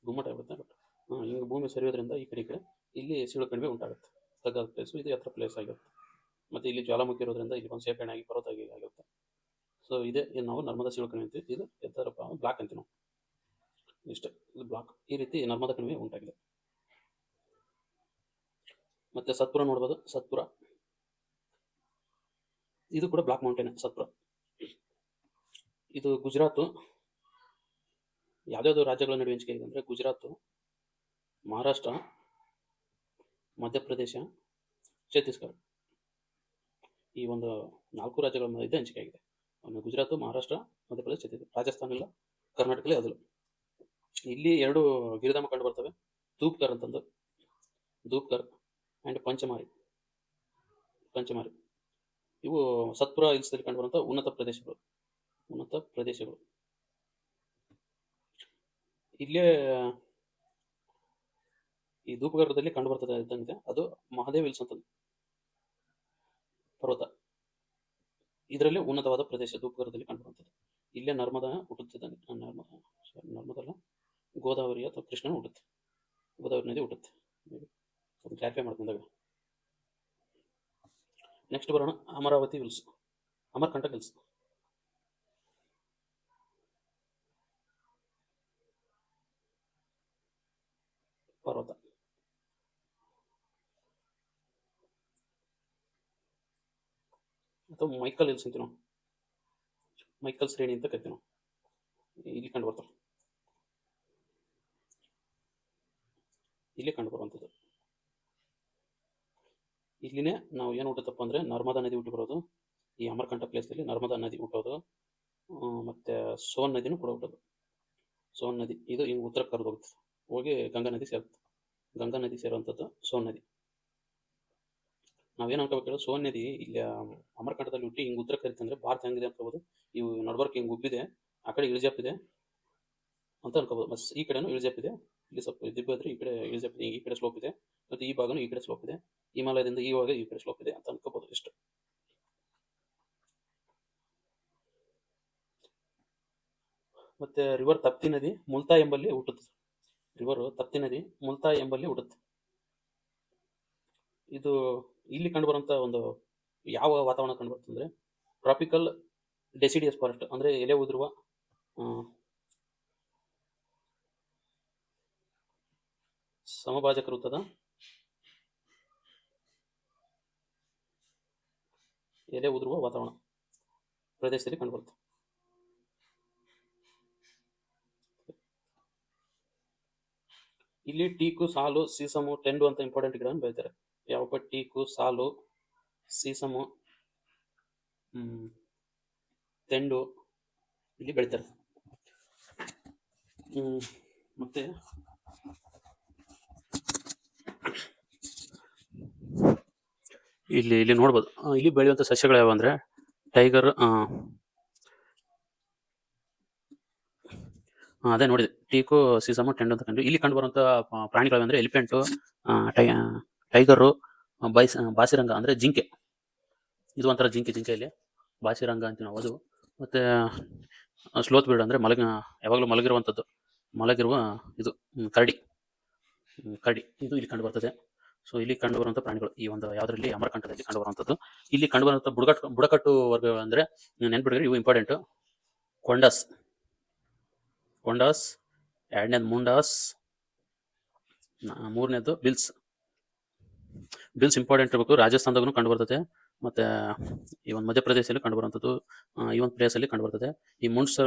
ಗುಮ್ಮಟ ಆಗುತ್ತೆ. ಬಟ್ ಹಿಂಗೆ ಭೂಮಿ ಸರಿಯೋದ್ರಿಂದ ಈ ಕಡೆ ಇಲ್ಲಿ ಸೀಳು ಕಣಿವೆ ಉಂಟಾಗುತ್ತೆ, ತಗ್ಗಾದ ಪ್ಲೇಸು. ಇದು ಎತ್ತರ ಪ್ಲೇಸ್ ಆಗಿರುತ್ತೆ. ಮತ್ತು ಇಲ್ಲಿ ಜ್ವಾಲಾಮುಖಿ ಇರೋದ್ರಿಂದ ಇಲ್ಲಿ ಒಂದು ಶೇಖರಣೆ ಆಗಿ ಪರ್ವತ ಆಗಿರುತ್ತೆ. ಸೊ ಇದೇ ನಾವು ನರ್ಮದಾ ಸೀಳು ಕಣಿವೆ ಅಂತೀವಿ. ಇದು ಎತ್ತರ ಬ್ಲಾಕ್ ಅಂತೀವಿ ನಾವು. ಇಷ್ಟೇ, ಇದು ಬ್ಲಾಕ್. ಈ ರೀತಿ ನರ್ಮದಾ ಕಣಿವೆ ಉಂಟಾಗಿದೆ. ಮತ್ತೆ ಸತ್ಪುರ ನೋಡ್ಬೋದು. ಸತ್ಪುರ ಇದು ಕೂಡ ಬ್ಲಾಕ್ ಮೌಂಟೇನ್. ಸತ್ಪುರ ಇದು ಗುಜರಾತ್, ಯಾವ್ಯಾವ್ದು ರಾಜ್ಯಗಳ ನಡುವೆ ಹಂಚಿಕೆ ಇದೆ ಅಂದ್ರೆ ಗುಜರಾತ್, ಮಹಾರಾಷ್ಟ್ರ, ಮಧ್ಯಪ್ರದೇಶ, ಛತ್ತೀಸ್ಗಢ, ಈ ಒಂದು 4 ರಾಜ್ಯಗಳ ಮಧ್ಯೆ ಹಂಚಿಕೆ ಆಗಿದೆ. ಗುಜರಾತ್, ಮಹಾರಾಷ್ಟ್ರ, ಮಧ್ಯಪ್ರದೇಶ, ಛತ್ತೀಸ್ಗಢ. ರಾಜಸ್ಥಾನ ಇಲ್ಲ, ಕರ್ನಾಟಕದಲ್ಲಿ ಅದು. ಇಲ್ಲಿ 2 ಗಿರಿಧಾಮ ಕಂಡು ಬರ್ತವೆ, ಧೂಪ್ಗರ್ ಅಂತಂದು, ಧೂಪ್ಗರ್ ಅಂಡ್ ಪಂಚಮಾರಿ. ಇವು ಸತ್ಪುರ ಹಿಲ್ಸ್ದಲ್ಲಿ ಕಂಡು ಬರುವಂತಹ ಉನ್ನತ ಪ್ರದೇಶಗಳು. ಇಲ್ಲೇ ಈ ಧೂಪಗರ್ಭದಲ್ಲಿ ಕಂಡು ಬರ್ತದೆ ಇದ್ದಂತೆ, ಅದು ಮಹಾದೇವ್ ಹಿಲ್ಸ್ ಅಂತ ಪರ್ವತ. ಇದರಲ್ಲಿ ಉನ್ನತವಾದ ಪ್ರದೇಶ ಧೂಪಗರ್ಭದಲ್ಲಿ ಕಂಡುಬರುತ್ತದೆ. ಇಲ್ಲೇ ನರ್ಮದಾ ಹುಟ್ಟುತ್ತಿದ್ದಾನೆ. ನರ್ಮದಲ್ಲ, ಗೋದಾವರಿ ಅಥವಾ ಕೃಷ್ಣನ ಹುಟ್ಟುತ್ತೆ, ಗೋದಾವರಿ ನದಿ ಹುಟ್ಟುತ್ತೆ. ಅದು ಕ್ಲಾರಿಫೈ ಮಾಡ್ಕೊಂಡಾಗ ನೆಕ್ಸ್ಟ್ ಬರೋಣ ಅಮರಾವತಿ ಹಿಲ್ಸ್, ಅಮರ್ಕಂಟಕ್ ಹಿಲ್ಸ್. ಪರ್ವತ ಅಥವಾ ಮೈಕಲ್ ಹಿಲ್ಸ್ ಅಂತೀವಿ ನಾವು, ಮೈಕಲ್ ಶ್ರೇಣಿ ಅಂತ ಕರಿತೀವಿ ನಾವು. ಇಲ್ಲಿ ಕಂಡು ಬರ್ತಾರೆ, ಇಲ್ಲಿ ಕಂಡು ಬರುವಂಥದ್ದು. ಇಲ್ಲಿನೇ ನಾವು ಏನು ಹುಟ್ಟುತ್ತಪ್ಪ ಅಂದ್ರೆ ನರ್ಮದಾ ನದಿ ಹುಟ್ಟಿ ಬರೋದು. ಈ ಅಮರ್ಕಂಟಕ್ ಪ್ಲೇಸ್ನಲ್ಲಿ ನರ್ಮದಾ ನದಿ ಹುಟ್ಟೋದು. ಮತ್ತು ಸೋನ್ ನದಿನೂ ಕೂಡ ಹುಟ್ಟೋದು. ಸೋನ್ ನದಿ ಇದು ಹಿಂಗೆ ಉತ್ತರಕ್ಕೆ ಹರಿದು ಹೋಗುತ್ತೆ, ಹೋಗಿ ಗಂಗಾ ನದಿ ಸೇರುತ್ತೆ. ಗಂಗಾ ನದಿ ಸೇರುವಂಥದ್ದು ಸೋನ್ ನದಿ. ನಾವೇನು ಅನ್ಕೋಬೇಕು ಹೇಳೋ, ಸೋನ್ ನದಿ ಇಲ್ಲಿ ಅಮರಕಂಟಕದಲ್ಲಿ ಹುಟ್ಟಿ ಹಿಂಗೆ ಉತ್ತರಕ್ಕೆ ಹರಿತು ಅಂದರೆ ಭಾರತ ಹೆಂಗಿದೆ ಅನ್ಕೋಬೋದು. ಇವು ನಡ್ಬರ್ಕ್ ಹಿಂಗೆ ಉಬ್ಬಿದೆ, ಆ ಕಡೆ ಇಳಿಜಾಪಿದೆ ಅಂತ ಅನ್ಕೋಬೋದು. ಬಸ್ ಈ ಕಡೆನೂ ಇಳಿಜಾಪಿದೆ, ಇಲ್ಲಿ ಸ್ವಲ್ಪ ದಿಬ್ಬ ಇದ್ರೆ ಈ ಕಡೆ ಇಳಿಜಾಪಿದೆ, ಈ ಕಡೆ ಸ್ಲೋಪ್ ಇದೆ, ಮತ್ತು ಈ ಭಾಗನೂ ಈ ಕಡೆ ಸ್ಲೋಪ್ ಇದೆ, ಹಿಮಾಲಯದಿಂದ ಈ ಭಾಗ ಈ ಕಡೆ ಸ್ಲೋಪ್ ಇದೆ ಅಂತ ಅನ್ಕೋಬೋದು ಇಷ್ಟು. ಮತ್ತು ರಿವರ್ ತಪ್ತಿ ನದಿ ಮುಲ್ತಾಯ್ ಎಂಬಲ್ಲಿ ಹುಟ್ಟುತ್ತೆ. ರಿವರು ತಪ್ತಿ ನದಿ ಮುಲ್ತಾಯ್ ಎಂಬಲ್ಲಿ ಹುಟ್ಟುತ್ತೆ. ಇದು ಇಲ್ಲಿ ಕಂಡುಬರುವಂಥ ಒಂದು ಯಾವ ವಾತಾವರಣ ಕಂಡುಬರುತ್ತೆ ಅಂದರೆ ಟ್ರಾಪಿಕಲ್ ಡೆಸಿಡಿಯಸ್ ಫಾರೆಸ್ಟ್, ಅಂದರೆ ಎಲೆ ಉದುರುವ ಸಮಭಾಜಕ ವೃತ್ತದ ಎಲೆ ಉದುರುವ ವಾತಾವರಣ ಪ್ರದೇಶದಲ್ಲಿ ಕಂಡುಬರುತ್ತೆ. ಇಲ್ಲಿ ಟೀಕು, ಸಾಲು, ಸೀಸಮು, ಟೆಂಡು ಅಂತ ಇಂಪಾರ್ಟೆಂಟ್ ಗಿಡವನ್ನು ಬೆಳಿತಾರೆ. ಯಾವಪ್ಪ? ಟೀಕು, ಸಾಲು, ಸೀಸಮು, ತೆಂಡು ಇಲ್ಲಿ ಬೆಳಿತಾರೆ. ಮತ್ತೆ ಇಲ್ಲಿ ನೋಡ್ಬೋದು, ಇಲ್ಲಿ ಬೆಳೆಯುವಂಥ ಸಸ್ಯಗಳು ಯಾವ ಅಂದರೆ ಟೈಗರ್, ಅದೇ ನೋಡಿದೆ, ಟೀಕು, ಸೀಸಮು, ಟೆಂಡು ಅಂತ ಕಂಡು. ಇಲ್ಲಿ ಕಂಡು ಬರುವಂಥ ಪ್ರಾಣಿಗಳು ಅಂದರೆ ಎಲಿಫೆಂಟು, ಟೈಗರು, ಬಾಸಿರಂಗ ಅಂದರೆ ಜಿಂಕೆ. ಇದು ಒಂಥರ ಜಿಂಕೆ ಇಲ್ಲಿ ಬಾಸಿರಂಗ ಅಂತೀವಿ ನಾವು, ಅದು. ಮತ್ತು ಸ್ಲೋತ್ ಬೀಡ್ ಅಂದರೆ ಯಾವಾಗಲೂ ಮಲಗಿರುವ ಇದು ಕರಡಿ ಇದು ಇಲ್ಲಿ ಕಂಡು ಬರ್ತದೆ. ಸೊ ಇಲ್ಲಿ ಕಂಡು ಬರುವಂಥ ಪ್ರಾಣಿಗಳು ಈ ಒಂದು ಯಾವುದರಲ್ಲಿ ಅಮರಕಂಟಕದಲ್ಲಿ ಕಂಡು ಬರುವಂಥದ್ದು. ಇಲ್ಲಿ ಕಂಡು ಬರುವಂಥ ಬುಡಕಟ್ಟು ವರ್ಗಗಳು ಅಂದರೆ ನೆನ್ಪಿಡಿದ್ರೆ ಇವು ಇಂಪಾರ್ಟೆಂಟು. ಕೊಂಡಾಸ್, ಎರಡನೇದು ಮುಂಡಾಸ್, ಮೂರನೇದು ಬಿಲ್ಸ್ ಇಂಪಾರ್ಟೆಂಟ್ ಇರಬೇಕು. ರಾಜಸ್ಥಾನದಾಗೂ ಕಂಡು ಬರ್ತದೆ, ಮತ್ತು ಈ ಒಂದು ಮಧ್ಯಪ್ರದೇಶದಲ್ಲಿ ಕಂಡು ಬರುವಂಥದ್ದು, ಈ ಒಂದು ಪ್ಲೇಸಲ್ಲಿ ಕಂಡು ಬರ್ತದೆ. ಈ ಮುನ್ಸ್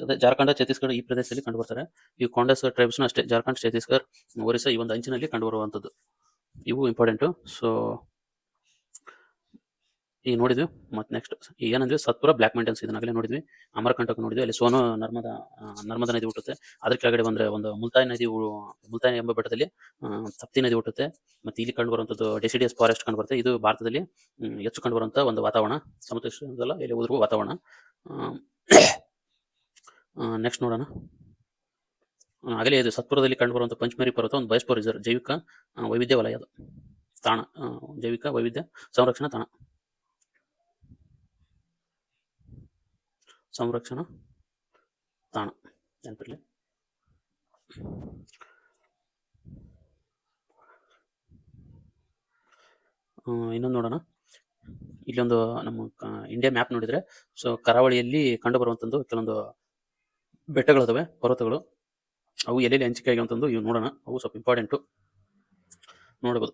ಅದೇ ಜಾರ್ಖಂಡ್, ಛತ್ತೀಸ್ಗಢ ಈ ಪ್ರದೇಶದಲ್ಲಿ ಕಂಡು ಬರ್ತಾರೆ. ಈ ಕೊಂಡಸ್ ಟ್ರೈಬ್ಸ್ನು ಅಷ್ಟೇ, ಜಾರ್ಖಂಡ್, ಛತ್ತೀಸ್ಗಢ, ಒರಿಸ್ಸಾ ಈ ಒಂದು ಅಂಚಿನಲ್ಲಿ ಕಂಡು ಬರುವಂಥದ್ದು. ಇವು ಇಂಪಾರ್ಟೆಂಟು. ಸೊ ಈಗ ನೋಡಿದ್ವಿ. ಮತ್ತು ನೆಕ್ಸ್ಟ್ ಏನಂದ್ರೆ ಸತ್ಪುರ, ಬ್ಲ್ಯಾಕ್ ಮೌಂಟೇನ್ಸ್ ಇದನ್ನಾಗಲೇ ನೋಡಿದ್ವಿ. ಅಮರಕಂಟಕ ನೋಡಿದ್ವಿ, ಅಲ್ಲಿ ಸೋನು ನರ್ಮದಾ ನದಿ ಹುಟ್ಟುತ್ತೆ. ಅದ್ರ ಕೆಳಗಡೆ ಬಂದರೆ ಒಂದು ಮುಲ್ತಾಯ್ ಎಂಬ ಬೆಟ್ಟದಲ್ಲಿ ತಪ್ತಿ ನದಿ ಹುಟ್ಟುತ್ತೆ. ಮತ್ತು ಇಲ್ಲಿ ಕಂಡು ಬರುವಂಥದ್ದು ಡೆಸಿಡಿಯಸ್ ಫಾರೆಸ್ಟ್ ಕಂಡು ಬರುತ್ತೆ. ಇದು ಭಾರತದಲ್ಲಿ ಹೆಚ್ಚು ಕಂಡು ಬರುವಂಥ ಒಂದು ವಾತಾವರಣ, ಸಮುದ್ರದಲ್ಲ ಎಲೆ ಉದುರುವ ವಾತಾವರಣ. ನೆಕ್ಸ್ಟ್ ನೋಡೋಣ. ಆಗಲೇ ಇದು ಸತ್ಪುರದಲ್ಲಿ ಕಂಡು ಬರುವಂಥ ಪಂಚಮರಿ ಪರ್ವತ ಒಂದು ಬಯೋಸ್ಫಿಯರ್ ರಿಸರ್ವ್, ಜೈವಿಕ ವೈವಿಧ್ಯ ವಲಯದ ತಾಣ, ಜೈವಿಕ ವೈವಿಧ್ಯ ಸಂರಕ್ಷಣಾ ತಾಣ ನೆನಪಿರಲಿ. ಇನ್ನೊಂದು ನೋಡೋಣ. ಇಲ್ಲೊಂದು ನಮ್ಮ ಇಂಡಿಯಾ ಮ್ಯಾಪ್ ನೋಡಿದರೆ, ಸೊ ಕರಾವಳಿಯಲ್ಲಿ ಕಂಡು ಬರುವಂಥದ್ದು ಕೆಲವೊಂದು ಬೆಟ್ಟಗಳಿದಾವೆ, ಪರ್ವತಗಳು. ಅವು ಎಲ್ಲೆಲ್ಲಿ ಹಂಚಿಕೆ ಆಗಿರುವಂಥದ್ದು ಇವು ನೋಡೋಣ. ಅವು ಸ್ವಲ್ಪ ಇಂಪಾರ್ಟೆಂಟು, ನೋಡ್ಬೋದು.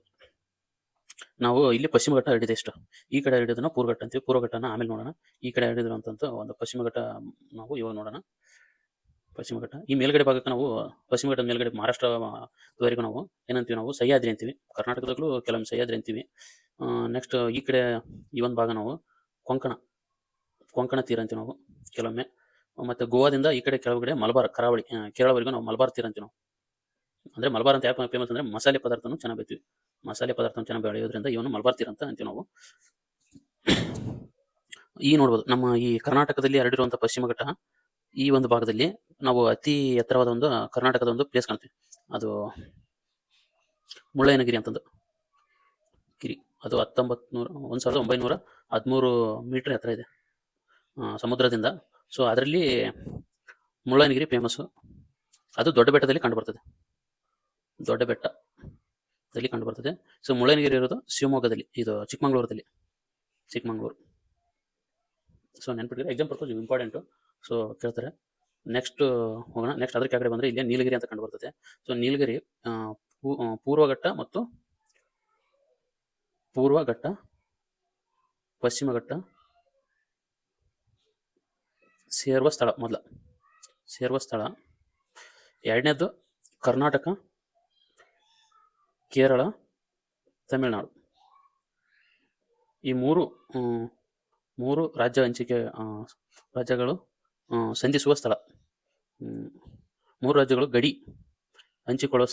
ನಾವು ಇಲ್ಲಿ ಪಶ್ಚಿಮ ಘಟ್ಟ ಹರಡಿದೆ ಎಷ್ಟು, ಈ ಕಡೆ ಹರಡಿದನ್ನ ಪೂರ್ವಘಟ್ಟ ಅಂತೀವಿ. ಪೂರ್ವಘಟ್ಟನ ಆಮೇಲೆ ನೋಡೋಣ. ಈ ಕಡೆ ಹರಡಿದಿರುವಂಥ ಒಂದು ಪಶ್ಚಿಮ ಘಟ್ಟ ನಾವು ಇವಾಗ ನೋಡೋಣ. ಪಶ್ಚಿಮ ಘಟ್ಟ ಈ ಮೇಲ್ಗಡೆ ಭಾಗಕ್ಕೆ ನಾವು ಪಶ್ಚಿಮ ಘಟ್ಟ ಮೇಲ್ಗಡೆ ಮಹಾರಾಷ್ಟ್ರವರೆಗೂ ನಾವು ಏನಂತೀವಿ, ನಾವು ಸಹ್ಯಾದ್ರಿ ಅಂತೀವಿ. ಕರ್ನಾಟಕದಾಗಲೂ ಕೆಲವೊಂದು ಸಹ್ಯಾದ್ರಿ ಅಂತೀವಿ. ನೆಕ್ಸ್ಟ್ ಈ ಕಡೆ ಈ ಒಂದು ಭಾಗ ನಾವು ಕೊಂಕಣ ತೀರ ಅಂತೀವಿ ನಾವು ಕೆಲವೊಮ್ಮೆ. ಮತ್ತು ಗೋವಾದಿಂದ ಈ ಕಡೆ ಕೆಳಗಡೆ ಮಲಬಾರ್, ಕರಾವಳಿ, ಕೇರಳವರೆಗೂ ನಾವು ಮಲಬಾರ್ ತೀರ ಅಂತೀವಿ ನಾವು. ಅಂದರೆ ಮಲಬಾರ್ ಅಂತ ಯಾಕೆ ಫೇಮಸ್ ಅಂದರೆ ಮಸಾಲೆ ಪದಾರ್ಥನೂ ಚೆನ್ನಾಗಿ ಬೆಳಿತೀವಿ. ಮಸಾಲೆ ಪದಾರ್ಥ ಚೆನ್ನಾಗಿ ಬೆಳೆಯೋದ್ರಿಂದ ಇವನು ಮಲಬಾರ್ ತೀರ ಅಂತ ಅಂತೀವಿ ನಾವು. ಈ ನೋಡ್ಬೋದು, ನಮ್ಮ ಈ ಕರ್ನಾಟಕದಲ್ಲಿ ಹರಡಿರುವಂಥ ಪಶ್ಚಿಮ ಘಟ್ಟ ಈ ಒಂದು ಭಾಗದಲ್ಲಿ ನಾವು ಅತಿ ಎತ್ತರವಾದ ಒಂದು ಕರ್ನಾಟಕದ ಒಂದು ಪ್ಲೇಸ್ ಕಾಣ್ತೀವಿ. ಅದು ಮುಳ್ಳಯ್ಯನಗಿರಿ ಅಂತಂದು ಗಿರಿ. ಅದು 1913 ಮೀಟರ್ ಎತ್ತರ ಇದೆ ಸಮುದ್ರದಿಂದ. ಸೊ ಅದರಲ್ಲಿ ಮುಳ್ಳಯ್ಯನಗಿರಿ ಫೇಮಸ್ಸು. ಅದು ದೊಡ್ಡ ಬೆಟ್ಟದಲ್ಲಿ ಕಂಡು ಬರ್ತದೆ, ದೊಡ್ಡ ಬೆಟ್ಟದಲ್ಲಿ ಕಂಡು ಬರ್ತದೆ. ಸೊ ಮುಳ್ಳಯ್ಯನಗಿರಿ ಇರೋದು ಶಿವಮೊಗ್ಗದಲ್ಲಿ, ಇದು ಚಿಕ್ಕಮಂಗ್ಳೂರು. ಸೊ ನೆನ್ಪಿಟ್ಟಿದ್ರೆ ಎಕ್ಸಾಮ್ ಪರ್ಪಸ್ ಇಂಪಾರ್ಟೆಂಟು, ಸೊ ಕೇಳ್ತಾರೆ. ನೆಕ್ಸ್ಟ್ ಹೋಗೋಣ. ನೆಕ್ಸ್ಟ್ ಅದ್ರ ಕೆಳಗಡೆ ಬಂದರೆ ಇಲ್ಲಿ ನೀಲಗಿರಿ ಅಂತ ಕಂಡು ಬರ್ತದೆ. ಸೊ ನೀಲಗಿರಿ ಪೂರ್ವಘಟ್ಟ ಮತ್ತು ಪಶ್ಚಿಮ ಘಟ್ಟ ಸೇರುವ ಸ್ಥಳ. ಎರಡನೇದು ಕರ್ನಾಟಕ, ಕೇರಳ, ತಮಿಳುನಾಡು ಈ ಮೂರು 3 ರಾಜ್ಯ ಹಂಚಿಕೆ ರಾಜ್ಯಗಳು ಸಂಧಿಸುವ ಸ್ಥಳ. 3 ರಾಜ್ಯಗಳು ಗಡಿ ಹಂಚಿಕೊಳ್ಳುವ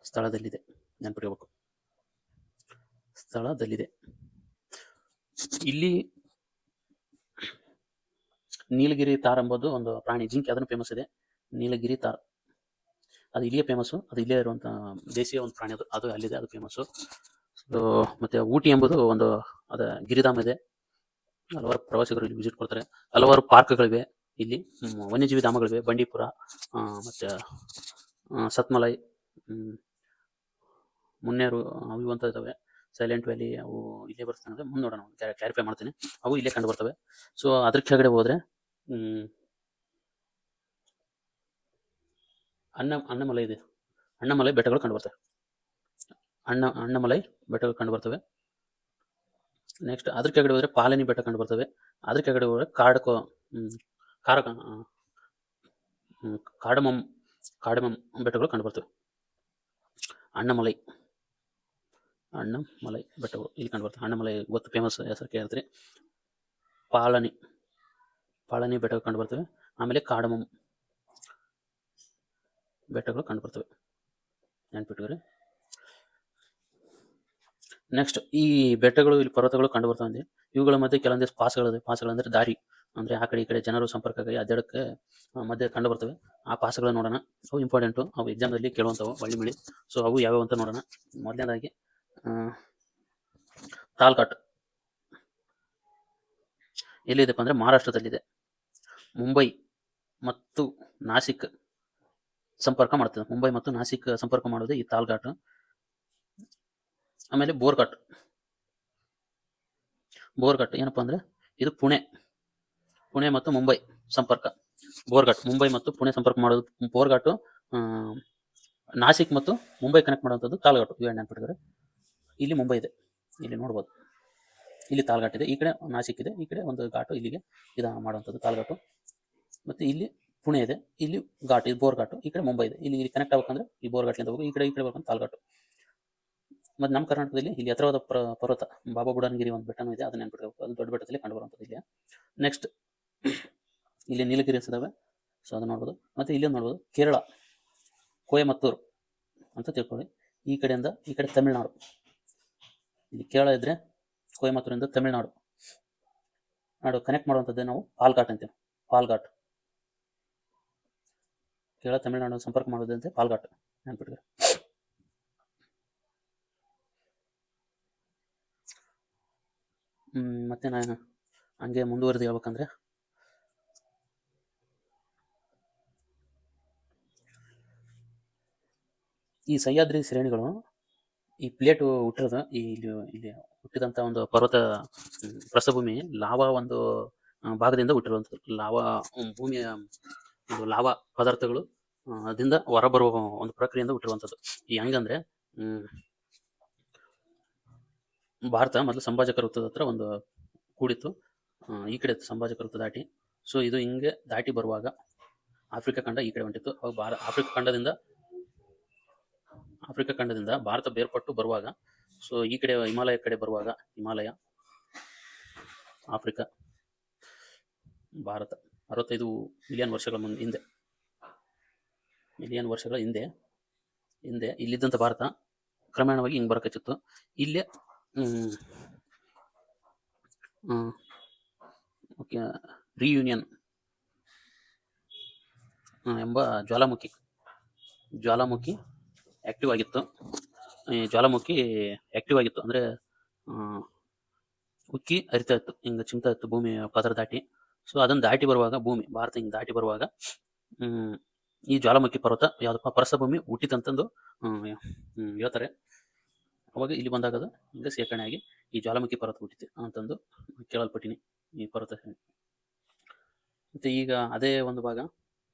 ಸ್ಥಳದಲ್ಲಿದೆ ನೆನಪಿಟ್ಕೋಬೇಕು. ಸ್ಥಳದಲ್ಲಿದೆ. ಇಲ್ಲಿ ನೀಲಗಿರಿ ತಾರ್ ಎಂಬುದು ಒಂದು ಪ್ರಾಣಿ, ಜಿಂಕೆ, ಅದನ್ನು ಫೇಮಸ್ ಇದೆ. ನೀಲಗಿರಿ ತಾರ್ ಅದು ಇಲ್ಲಿಯೇ ಫೇಮಸ್ಸು. ಅದು ಇಲ್ಲೇ ಇರುವಂಥ ದೇಶೀಯ ಒಂದು ಪ್ರಾಣಿ, ಅದು ಅಲ್ಲಿದೆ, ಅದು ಫೇಮಸ್ಸು. ಸೊ ಮತ್ತು ಊಟಿ ಎಂಬುದು ಒಂದು ಅದ ಗಿರಿಧಾಮ ಇದೆ. ಹಲವಾರು ಪ್ರವಾಸಿಗರು ಇಲ್ಲಿ ವಿಸಿಟ್ ಕೊಡ್ತಾರೆ. ಹಲವಾರು ಪಾರ್ಕ್ಗಳಿವೆ ಇಲ್ಲಿ, ವನ್ಯಜೀವಿ ಧಾಮಗಳಿವೆ. ಬಂಡೀಪುರ ಮತ್ತು ಸತ್ಮಲೈ, ಮುನ್ನೇರು, ಅವು ಇವು ಅಂತ ಇದ್ದಾವೆ. ಸೈಲೆಂಟ್ ವ್ಯಾಲಿ ಅವು ಇಲ್ಲೇ ಬರ್ತವೆ ಅಂದರೆ ಮುಂದೆ ನೋಡೋಣ, ಕ್ಲಾರಿಫೈ ಮಾಡ್ತೀನಿ. ಅವು ಇಲ್ಲೇ ಕಂಡು ಬರ್ತವೆ. ಸೊ ಅದ್ರ ಕೆಳಗಡೆ ಹೋದರೆ ಅಣ್ಣಮಲೈ ಇದೆ. ಅಣ್ಣಮಲೈ ಬೆಟ್ಟಗಳು ಕಂಡು ಬರ್ತವೆ. ಅಣ್ಣಮಲೈ ಬೆಟ್ಟಗಳು ಕಂಡು ಬರ್ತವೆ. ನೆಕ್ಸ್ಟ್ ಅದ್ರ ಕೆಳಗಡೆ ಹೋದರೆ ಪಾಲನಿ ಬೆಟ್ಟ ಕಂಡು ಬರ್ತವೆ. ಅದ್ರ ಕೆಳಗಡೆ ಹೋದರೆ ಕಾಡಮಂ ಬೆಟ್ಟಗಳು ಕಂಡು ಬರ್ತವೆ. ಅಣ್ಣಮಲೈ ಬೆಟ್ಟಗಳು ಇಲ್ಲಿ ಕಂಡು ಬರ್ತವೆ. ಅಣ್ಣಮಲೈ ಗೊತ್ತು, ಫೇಮಸ್ ಹೆಸರು ಕೇಳ್ತೀರಿ. ಪಾಲನಿ ಬೆಟ್ಟಗಳು ಕಂಡು ಬರ್ತವೆ. ಆಮೇಲೆ ಕಾಡಮಂ ಬೆಟ್ಟಗಳು ಕಂಡು ಬರ್ತವೆ, ನೆನ್ಪಿಟ್ಕೊರಿ. ನೆಕ್ಸ್ಟ್ ಈ ಬೆಟ್ಟಗಳು, ಇಲ್ಲಿ ಪರ್ವತಗಳು ಕಂಡು ಬರ್ತವೆ ಅಂದ್ರೆ ಇವುಗಳ ಮಧ್ಯೆ ಕೆಲವೊಂದಿಷ್ಟು ಪಾಸ್ಗಳು ಅಂದರೆ ದಾರಿ, ಅಂದರೆ ಆ ಕಡೆ ಈ ಕಡೆ ಜನರು ಸಂಪರ್ಕಕ್ಕಾಗಿ ಅಡ್ಡಾಡಕ್ಕೆ ಮಧ್ಯೆ ಕಂಡು ಬರ್ತವೆ. ಆ ಪಾಸ್ಗಳನ್ನ ನೋಡೋಣ. ಅವು ಇಂಪಾರ್ಟೆಂಟು, ಅವು ಎಕ್ಸಾಮ್ದಲ್ಲಿ ಕೇಳುವಂಥವು ಒಳ್ಳೆ. ಸೊ ಅವು ಯಾವ್ಯಾವ ಅಂತ ನೋಡೋಣ. ಮೊದಲನೇದಾಗಿ ತಾಲ್ಘಾಟ್ ಎಲ್ಲಿದೆಪ್ಪ ಅಂದರೆ ಮಹಾರಾಷ್ಟ್ರದಲ್ಲಿದೆ. ಮುಂಬೈ ಮತ್ತು ನಾಸಿಕ್ ಸಂಪರ್ಕ ಮಾಡ್ತದೆ. ಮುಂಬೈ ಮತ್ತು ನಾಸಿಕ್ ಸಂಪರ್ಕ ಮಾಡೋದು ಈ ತಾಲ್ಘಾಟ್. ಆಮೇಲೆ ಬೋರ್ಘಾಟ್ ಏನಪ್ಪ ಅಂದರೆ ಇದು ಪುಣೆ ಮತ್ತು ಮುಂಬೈ ಸಂಪರ್ಕ. ಬೋರ್ಘಾಟ್ ಮುಂಬೈ ಮತ್ತು ಪುಣೆ ಸಂಪರ್ಕ ಮಾಡೋದು ಬೋರ್ಘಾಟು. ನಾಸಿಕ್ ಮತ್ತು ಮುಂಬೈ ಕನೆಕ್ಟ್ ಮಾಡುವಂಥದ್ದು ತಾಲ್ಘಾಟು. ಇವು ನೆನ್ಪಿಟ್ಕೊರಿ. ಇಲ್ಲಿ ಮುಂಬೈ ಇದೆ, ಇಲ್ಲಿ ನೋಡ್ಬೋದು. ಇಲ್ಲಿ ತಾಲ್ಘಾಟ್ ಇದೆ, ಈ ಕಡೆ ನಾಸಿಕ್ ಇದೆ, ಈ ಕಡೆ ಒಂದು ಘಾಟು ಇಲ್ಲಿಗೆ ಇದು ಮಾಡುವಂಥದ್ದು ತಾಲ್ಘಾಟು. ಮತ್ತು ಇಲ್ಲಿ ಪುಣೆ ಇದೆ, ಇಲ್ಲಿ ಘಾಟ್, ಇದು ಬೋರ್ಘಾಟು. ಈ ಕಡೆ ಮುಂಬೈ ಇದೆ, ಇಲ್ಲಿ ಕನೆಕ್ಟ್ ಆಗ್ಬೇಕಂದ್ರೆ ಈ ಬೋರ್ಘಾಟ್ಲಿಂದ ಹೋಗಿ ಈ ಕಡೆ ಬರ್ಬೇಕಂದ್ರೆ ತಾಲ್ಘಾಟು. ಮತ್ತು ನಮ್ಮ ಕರ್ನಾಟಕದಲ್ಲಿ ಇಲ್ಲಿ ಎತ್ತರವಾದ ಪರ್ವತ ಬಾಬಾ ಬುಡನ್ಗಿರಿ ಒಂದು ಬೆಟ್ಟನೂ ಇದೆ, ಅದನ್ನ ನೆನ್ಪಿಟ್ಕೋಬೇಕು. ಅದು ದೊಡ್ಡ ಬೆಟ್ಟದಲ್ಲಿ ಕಂಡು ಬರುವಂಥದ್ದು ಇಲ್ಲಿ. ನೆಕ್ಸ್ಟ್ ಇಲ್ಲಿ ನೀಲಗಿರಿ ಇದಾವೆ, ಸೊ ಅದನ್ನ ನೋಡ್ಬೋದು. ಮತ್ತು ಇಲ್ಲಿ ನೋಡ್ಬೋದು ಕೇರಳ, ಕೊಯಮತ್ತೂರು ಅಂತ ತಿಳ್ಕೊಳ್ಳಿ. ಈ ಕಡೆಯಿಂದ ಈ ಕಡೆ ತಮಿಳ್ನಾಡು. ಇಲ್ಲಿ ಕೇರಳ ಇದ್ರೆ ಕೊಯಮತ್ತೂರಿಂದ ತಮಿಳ್ನಾಡು ಕನೆಕ್ಟ್ ಮಾಡುವಂಥದ್ದೇ ನಾವು ಪಾಲ್ಘಾಟ್ ಅಂತೀವಿ. ಪಾಲ್ಘಾಟ್ ಕೇರಳ ತಮಿಳ್ನಾಡು ಸಂಪರ್ಕ ಮಾಡೋದಂತೆ ಪಾಲ್ಘಾಟ್, ನೆನ್ಪಿಟ್ಕೊರಿ. ಮತ್ತೆ ನಾನು ಹಂಗೆ ಮುಂದುವರೆದು ಹೇಳ್ಬೇಕಂದ್ರೆ ಈ ಸಹ್ಯಾದ್ರಿ ಶ್ರೇಣಿಗಳು, ಈ ಪ್ಲೇಟು ಹುಟ್ಟಿರೋದು ಇಲ್ಲಿ ಹುಟ್ಟಿದಂಥ ಒಂದು ಪರ್ವತ ಪ್ರಸ್ಥಭೂಮಿ ಲಾವಾ ಒಂದು ಭಾಗದಿಂದ ಹುಟ್ಟಿರುವಂಥದ್ದು. ಲಾವಾ ಭೂಮಿಯ ಒಂದು ಲಾವಾ ಪದಾರ್ಥಗಳು ಅದರಿಂದ ಹೊರಬರುವ ಒಂದು ಪ್ರಕ್ರಿಯೆಯಿಂದ ಹುಟ್ಟಿರುವಂಥದ್ದು. ಈ ಹಂಗಂದ್ರೆ ಭಾರತ ಮೊದಲು ಸಂಭಾಜಕ ವೃತ್ತದ ಹತ್ರ ಒಂದು ಕೂಡಿತ್ತು. ಈ ಕಡೆ ಸಂಭಾಜಕ ವೃತ್ತ ದಾಟಿ, ಸೊ ಇದು ಹಿಂಗೆ ದಾಟಿ ಬರುವಾಗ ಆಫ್ರಿಕಾ ಖಂಡ ಈ ಕಡೆ ಹೊಂಟಿತ್ತು. ಅವಾಗ ಆಫ್ರಿಕಾ ಖಂಡದಿಂದ ಭಾರತ ಬೇರ್ಪಟ್ಟು ಬರುವಾಗ, ಸೊ ಈ ಕಡೆ ಹಿಮಾಲಯ ಕಡೆ ಬರುವಾಗ, ಹಿಮಾಲಯ, ಆಫ್ರಿಕಾ, ಭಾರತ 65 ಮಿಲಿಯನ್ ವರ್ಷಗಳ ಹಿಂದೆ ಇಲ್ಲಿದ್ದಂಥ ಭಾರತ ಕ್ರಮೇಣವಾಗಿ ಹಿಂಗೆ ಬರಕಚ್ಚಿತ್ತು. ಇಲ್ಲೇ ರಿಯೂನಿಯನ್ ಎಂಬ ಜ್ವಾಲಾಮುಖಿ ಆಕ್ಟಿವ್ ಆಗಿತ್ತು. ಅಂದರೆ ಉಕ್ಕಿ ಹರಿತಾ ಇತ್ತು, ಹಿಂಗೆ ಚಿಮ್ತಾ ಇತ್ತು ಭೂಮಿ ಪದರ ದಾಟಿ. ಸೊ ಅದನ್ನು ದಾಟಿ ಬರುವಾಗ, ಭಾರತ ಹಿಂಗೆ ದಾಟಿ ಬರುವಾಗ ಈ ಜ್ವಾಲಾಮುಖಿ ಪರ್ವತ ಯಾವುದಪ್ಪ ಪ್ರಸ್ಥಭೂಮಿ ಹುಟ್ಟಿತಂತಂದು ಹೇಳ್ತಾರೆ. ಅವಾಗ ಇಲ್ಲಿ ಬಂದಾಗ ಅದು ಹಿಂಗೆ ಶೇಖರಣೆ ಆಗಿ ಈ ಜ್ವಾಲಾಮುಖಿ ಪರ್ವತ ಹುಟ್ಟಿತು ಅಂತಂದು ಕೇಳಲ್ಪಟ್ಟಿನಿ, ಈ ಪರ್ವತ. ಮತ್ತು ಈಗ ಅದೇ ಒಂದು ಭಾಗ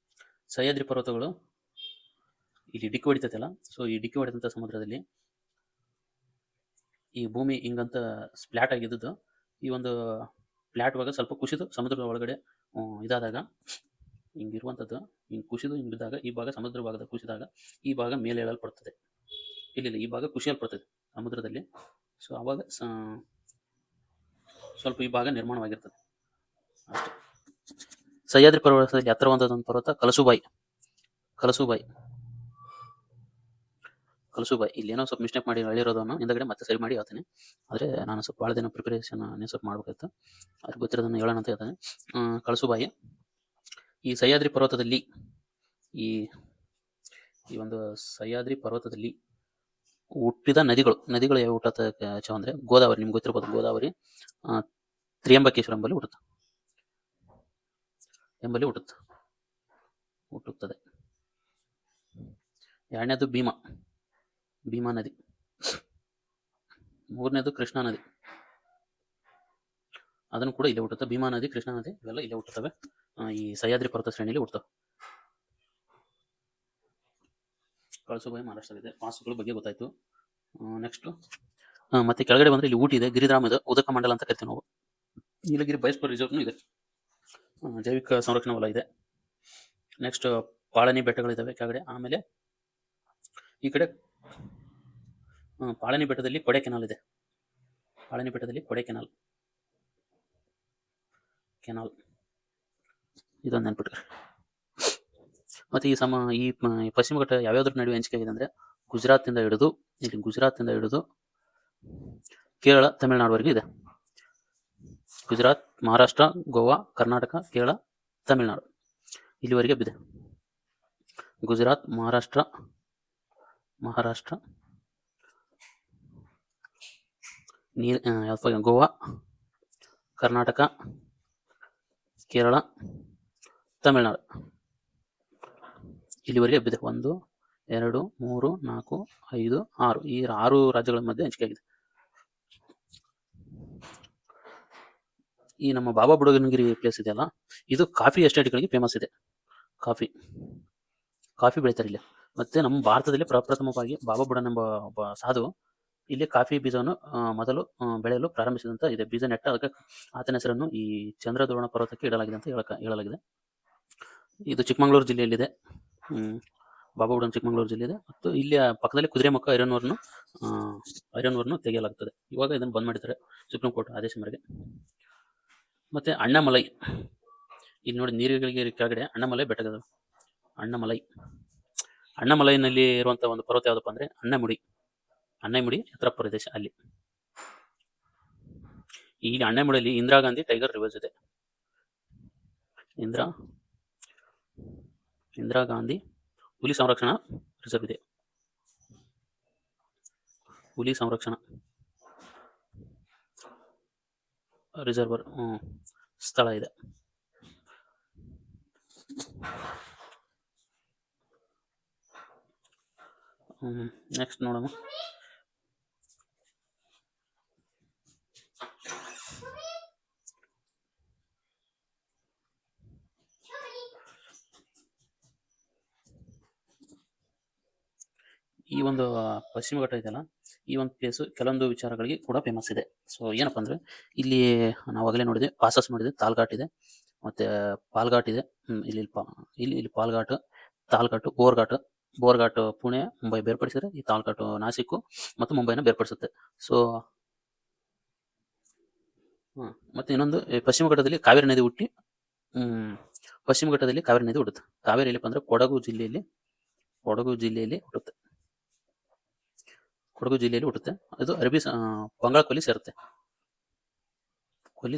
ಸಹ್ಯಾದ್ರಿ ಪರ್ವತಗಳು ಇಲ್ಲಿ ಡಿಕ್ಕಿ ಹೊಡಿತೈತಲ್ಲ, ಸೊ ಈ ಡಿಕ್ಕಿ ಹೊಡೆದಂಥ ಸಮುದ್ರದಲ್ಲಿ ಈ ಭೂಮಿ ಹಿಂಗಂತ ಸ್ಪ್ಲಾಟ್ ಆಗಿದ್ದು, ಈ ಒಂದು ಫ್ಲಾಟ್ ಒಳಗೆ ಸ್ವಲ್ಪ ಕುಸಿದು ಸಮುದ್ರದ ಒಳಗಡೆ ಇದಾದಾಗ ಹಿಂಗಿರುವಂಥದ್ದು, ಹಿಂಗೆ ಕುಸಿದು ಹಿಂಗೆ ಬಿದ್ದಾಗ ಈ ಭಾಗ ಸಮುದ್ರ ಭಾಗದ ಕುಸಿದಾಗ ಈ ಭಾಗ ಮೇಲೆ ಹೇಳಲ್ಪಡ್ತದೆ. ಇಲ್ಲಿ ಈ ಭಾಗ ಕುಸಿಯಲ್ಪಡ್ತದೆ ಸಮುದ್ರದಲ್ಲಿ. ಸೊ ಆವಾಗ ಸ್ವಲ್ಪ ಈ ಭಾಗ ನಿರ್ಮಾಣವಾಗಿರ್ತದೆ ಅಷ್ಟೇ. ಸಹ್ಯಾದ್ರಿ ಪರ್ವತದಲ್ಲಿ ಎತ್ತರವಾದದೊಂದು ಪರ್ವತ ಕಲಸುಬಾಯಿ. ಕಲಸುಬಾಯಿ ಕಲಸುಬಾಯಿ ಇಲ್ಲೇನೋ ಸ್ವಲ್ಪ ಮಿಸ್ಟೇಕ್ ಮಾಡಿ ಹೇಳಿರೋದನ್ನು ಹಿಂದಗಡೆ ಮತ್ತೆ ಸರಿ ಮಾಡಿ ಹೇಳ್ತೀನಿ. ಆದರೆ ನಾನು ಸ್ವಲ್ಪ ಭಾಳ ದಿನ ಪ್ರಿಪರೇಷನ್ ಸ್ವಲ್ಪ ಮಾಡ್ಬೇಕಾಯ್ತು, ಅದ್ರ ಗೊತ್ತಿರೋದನ್ನು ಹೇಳೋಣ ಅಂತ ಹೇಳ್ತಾನೆ. ಕಳಸುಬಾಯಿ ಈ ಸಹ್ಯಾದ್ರಿ ಪರ್ವತದಲ್ಲಿ ಈ ಈ ಒಂದು ಸಹ್ಯಾದ್ರಿ ಪರ್ವತದಲ್ಲಿ ಹುಟ್ಟಿದ ನದಿಗಳು ಯಾವ ಹುಟ್ಟುತ್ತೆ ಅಂದರೆ ಗೋದಾವರಿ. ನಿಮ್ಗೆ ಗೊತ್ತಿರ್ಬೋದು ಗೋದಾವರಿ ತ್ರಿಯಂಬಕೇಶ್ವರ ಎಂಬಲ್ಲಿ ಹುಟ್ಟುತ್ತದೆ. ಎರಡನೇದು ಭೀಮಾ ನದಿ. ಮೂರನೇದು ಕೃಷ್ಣಾ ನದಿ, ಅದನ್ನು ಕೂಡ ಇಲ್ಲೇ ಹುಟ್ಟುತ್ತೆ. ಭೀಮಾ ನದಿ, ಕೃಷ್ಣಾ ನದಿ ಇವೆಲ್ಲ ಇಲ್ಲೇ ಹುಟ್ಟುತ್ತವೆ, ಈ ಸಹ್ಯಾದ್ರಿ ಪರ್ವತ ಶ್ರೇಣಿಯಲ್ಲಿ ಹುಟ್ಟುತ್ತವೆ. ಕಳಸುಬಾಯಿ ಮಹಾರಾಷ್ಟ್ರದಲ್ಲಿದೆ. ಪಾಸುಗಳ ಬಗ್ಗೆ ಗೊತ್ತಾಯ್ತು. ನೆಕ್ಸ್ಟ್ ಮತ್ತೆ ಕೆಳಗಡೆ ಬಂದ್ರೆ ಇಲ್ಲಿ ಊಟಿ ಇದೆ, ಗಿರಿಧಾಮ ಇದೆ, ಉದಕ ಮಂಡಲ ಅಂತ ಕರಿತೀವಿ ನಾವು. ನೀಲಗಿರಿ ಬಯಸ್ಪರ್ ರಿಸರ್ವ್ನು ಇದೆ, ಜೈವಿಕ ಸಂರಕ್ಷಣಾ ವಲಯ ಇದೆ. ನೆಕ್ಸ್ಟ್ ಪಾಳನಿ ಬೆಟ್ಟಗಳಿದ್ದಾವೆ ಕೆಳಗಡೆ. ಆಮೇಲೆ ಈ ಕಡೆ ಪಾಳನಿ ಬೆಟ್ಟದಲ್ಲಿ ಕೊಡೆಕೆನಾಲ್ ಇದೆ. ಪಾಳನಿ ಬೆಟ್ಟದಲ್ಲಿ ಕೊಡೆಕೆನಾಲ್ ಇದೊಂದು ನೆನ್ಪಿಟ್ರಿ. ಮತ್ತೆ ಈ ಪಶ್ಚಿಮ ಘಟ್ಟ ಯಾವ್ಯಾವ್ದ್ರ ನಡುವೆ ಹಂಚಿಕೆ ಆಗಿದೆ ಅಂದ್ರೆ ಗುಜರಾತಿಂದ ಹಿಡಿದು ಕೇರಳ, ತಮಿಳುನಾಡುವರೆಗೂ ಇದೆ. ಗುಜರಾತ್, ಮಹಾರಾಷ್ಟ್ರ, ಗೋವಾ, ಕರ್ನಾಟಕ, ಕೇರಳ, ತಮಿಳುನಾಡು ಇಲ್ಲಿವರೆಗೆ ಹಬ್ಬಿದೆ. ಗುಜರಾತ್, ಮಹಾರಾಷ್ಟ್ರ, ಗೋವಾ, ಕರ್ನಾಟಕ, ಕೇರಳ, ತಮಿಳುನಾಡು ಇಲ್ಲಿವರೆಗೆ ಹಬ್ಬಿದೆ. 1, 2, 3, 4, 5, 6 ಈ 6 ರಾಜ್ಯಗಳ ಮಧ್ಯೆ ಹಂಚಿಕೆ ಆಗಿದೆ. ಈ ನಮ್ಮ ಬಾಬಾ ಬುಡಗನಗಿರಿ ಪ್ಲೇಸ್ ಇದೆಯಲ್ಲ, ಇದು ಕಾಫಿ ಎಸ್ಟೇಟ್ಗಳಿಗೆ ಫೇಮಸ್ ಇದೆ. ಕಾಫಿ ಬೆಳೀತಾರೆ ಇಲ್ಲಿ. ಮತ್ತೆ ನಮ್ಮ ಭಾರತದಲ್ಲಿ ಪ್ರಪ್ರಥಮವಾಗಿ ಬಾಬಾ ಬುಡನ್ ಎಂಬ ಒಬ್ಬ ಸಾಧು ಇಲ್ಲಿ ಕಾಫಿ ಬೀಜವನ್ನು ಮೊದಲು ಬೆಳೆಯಲು ಪ್ರಾರಂಭಿಸಿದಂತ ಇದೆ. ಬೀಜ ನೆಟ್ಟ ಅದಕ್ಕೆ ಆತನ ಹೆಸರನ್ನು ಈ ಚಂದ್ರದ್ರೋಣ ಪರ್ವತಕ್ಕೆ ಇಡಲಾಗಿದೆ ಅಂತ ಹೇಳಲಾಗಿದೆ. ಇದು ಚಿಕ್ಕಮಗಳೂರು ಜಿಲ್ಲೆಯಲ್ಲಿದೆ. ಬಾಬಾ ಬುಡನ್ ಚಿಕ್ಕಮಗಳೂರು ಜಿಲ್ಲೆ ಇದೆ. ಮತ್ತು ಇಲ್ಲಿ ಪಕ್ಕದಲ್ಲಿ ಕುದುರೆಮುಖ ಐರನ್ ತೆಗೆಯಲಾಗುತ್ತದೆ. ಇವಾಗ ಇದನ್ನು ಬಂದ್ ಮಾಡಿದ್ದಾರೆ ಸುಪ್ರೀಂ ಕೋರ್ಟ್ ಆದೇಶ ಮೇರೆಗೆ. ಮತ್ತೆ ಅಣ್ಣಾಮಲೈ, ಇಲ್ಲಿ ನೋಡಿ ನೀರುಗಳಿಗೆ ಕೆಳಗಡೆ ಅಣ್ಣಾಮಲೈ ಬೆಟ್ಟಗಳು. ಅಣ್ಣಾಮಲೈನಲ್ಲಿ ಇರುವಂತಹ ಒಂದು ಪರ್ವತ ಯಾವುದಪ್ಪ ಅಂದ್ರೆ ಅಣ್ಣಾಮುಡಿ ಎತ್ತರ ಪ್ರದೇಶ. ಅಲ್ಲಿ ಅಣ್ಣಾಮುಡಿಯಲ್ಲಿ ಇಂದಿರಾ ಗಾಂಧಿ ಟೈಗರ್ ರಿಸರ್ವ್ ಇದೆ. ಇಂದಿರಾ ಗಾಂಧಿ ಹುಲಿ ಸಂರಕ್ಷಣಾ ರಿಸರ್ವ್ ಇದೆ. ಹುಲಿ ಸಂರಕ್ಷಣಾ ರಿಸರ್ವರ್ ಸ್ಥಳ ಇದೆ. ನೆಕ್ಸ್ಟ್ ನೋಡೋಣ. ಈ ಒಂದು ಪಶ್ಚಿಮ ಘಟ್ಟ ಇದೆಯಲ್ಲ, ಈ ಒಂದು ಪ್ಲೇಸ್ ಕೆಲವೊಂದು ವಿಚಾರಗಳಿಗೆ ಕೂಡ ಫೇಮಸ್ ಇದೆ. ಸೊ ಏನಪ್ಪಾ ಅಂದ್ರೆ ಇಲ್ಲಿ ನಾವು ಆಗಲೇ ನೋಡಿದೆ, ಪಾಸಸ್ ನೋಡಿದೆ, ತಾಲ್ಘಾಟ್ ಇದೆ, ಮತ್ತೆ ಪಾಲ್ಘಾಟ್ ಇದೆ. ಇಲ್ಲಿ ಪಾಲ್ಘಾಟ್, ತಾಲ್ಘಾಟ್, ಬೋರ್ಘಾಟ್ ಪುಣೆ, ಮುಂಬೈ ಬೇರ್ಪಡಿಸಿದ್ರೆ ಈ ತಾಲ್ಘಾಟ್ ನಾಸಿಕ್ ಮತ್ತು ಮುಂಬೈನ ಬೇರ್ಪಡಿಸುತ್ತೆ. ಸೊ ಮತ್ತೆ ಇನ್ನೊಂದು ಪಶ್ಚಿಮ ಘಟ್ಟದಲ್ಲಿ ಕಾವೇರಿ ನದಿ ಹುಟ್ಟಿ ಹುಟ್ಟುತ್ತೆ. ಕಾವೇರಿ ಎಲ್ಲಿಪ್ಪ ಅಂದ್ರೆ ಕೊಡಗು ಜಿಲ್ಲೆಯಲ್ಲಿ ಹುಟ್ಟುತ್ತೆ. ಅದು ಅರಬ್ಬಿ ಬಂಗಾಳ ಕೊಲ್ಲಿ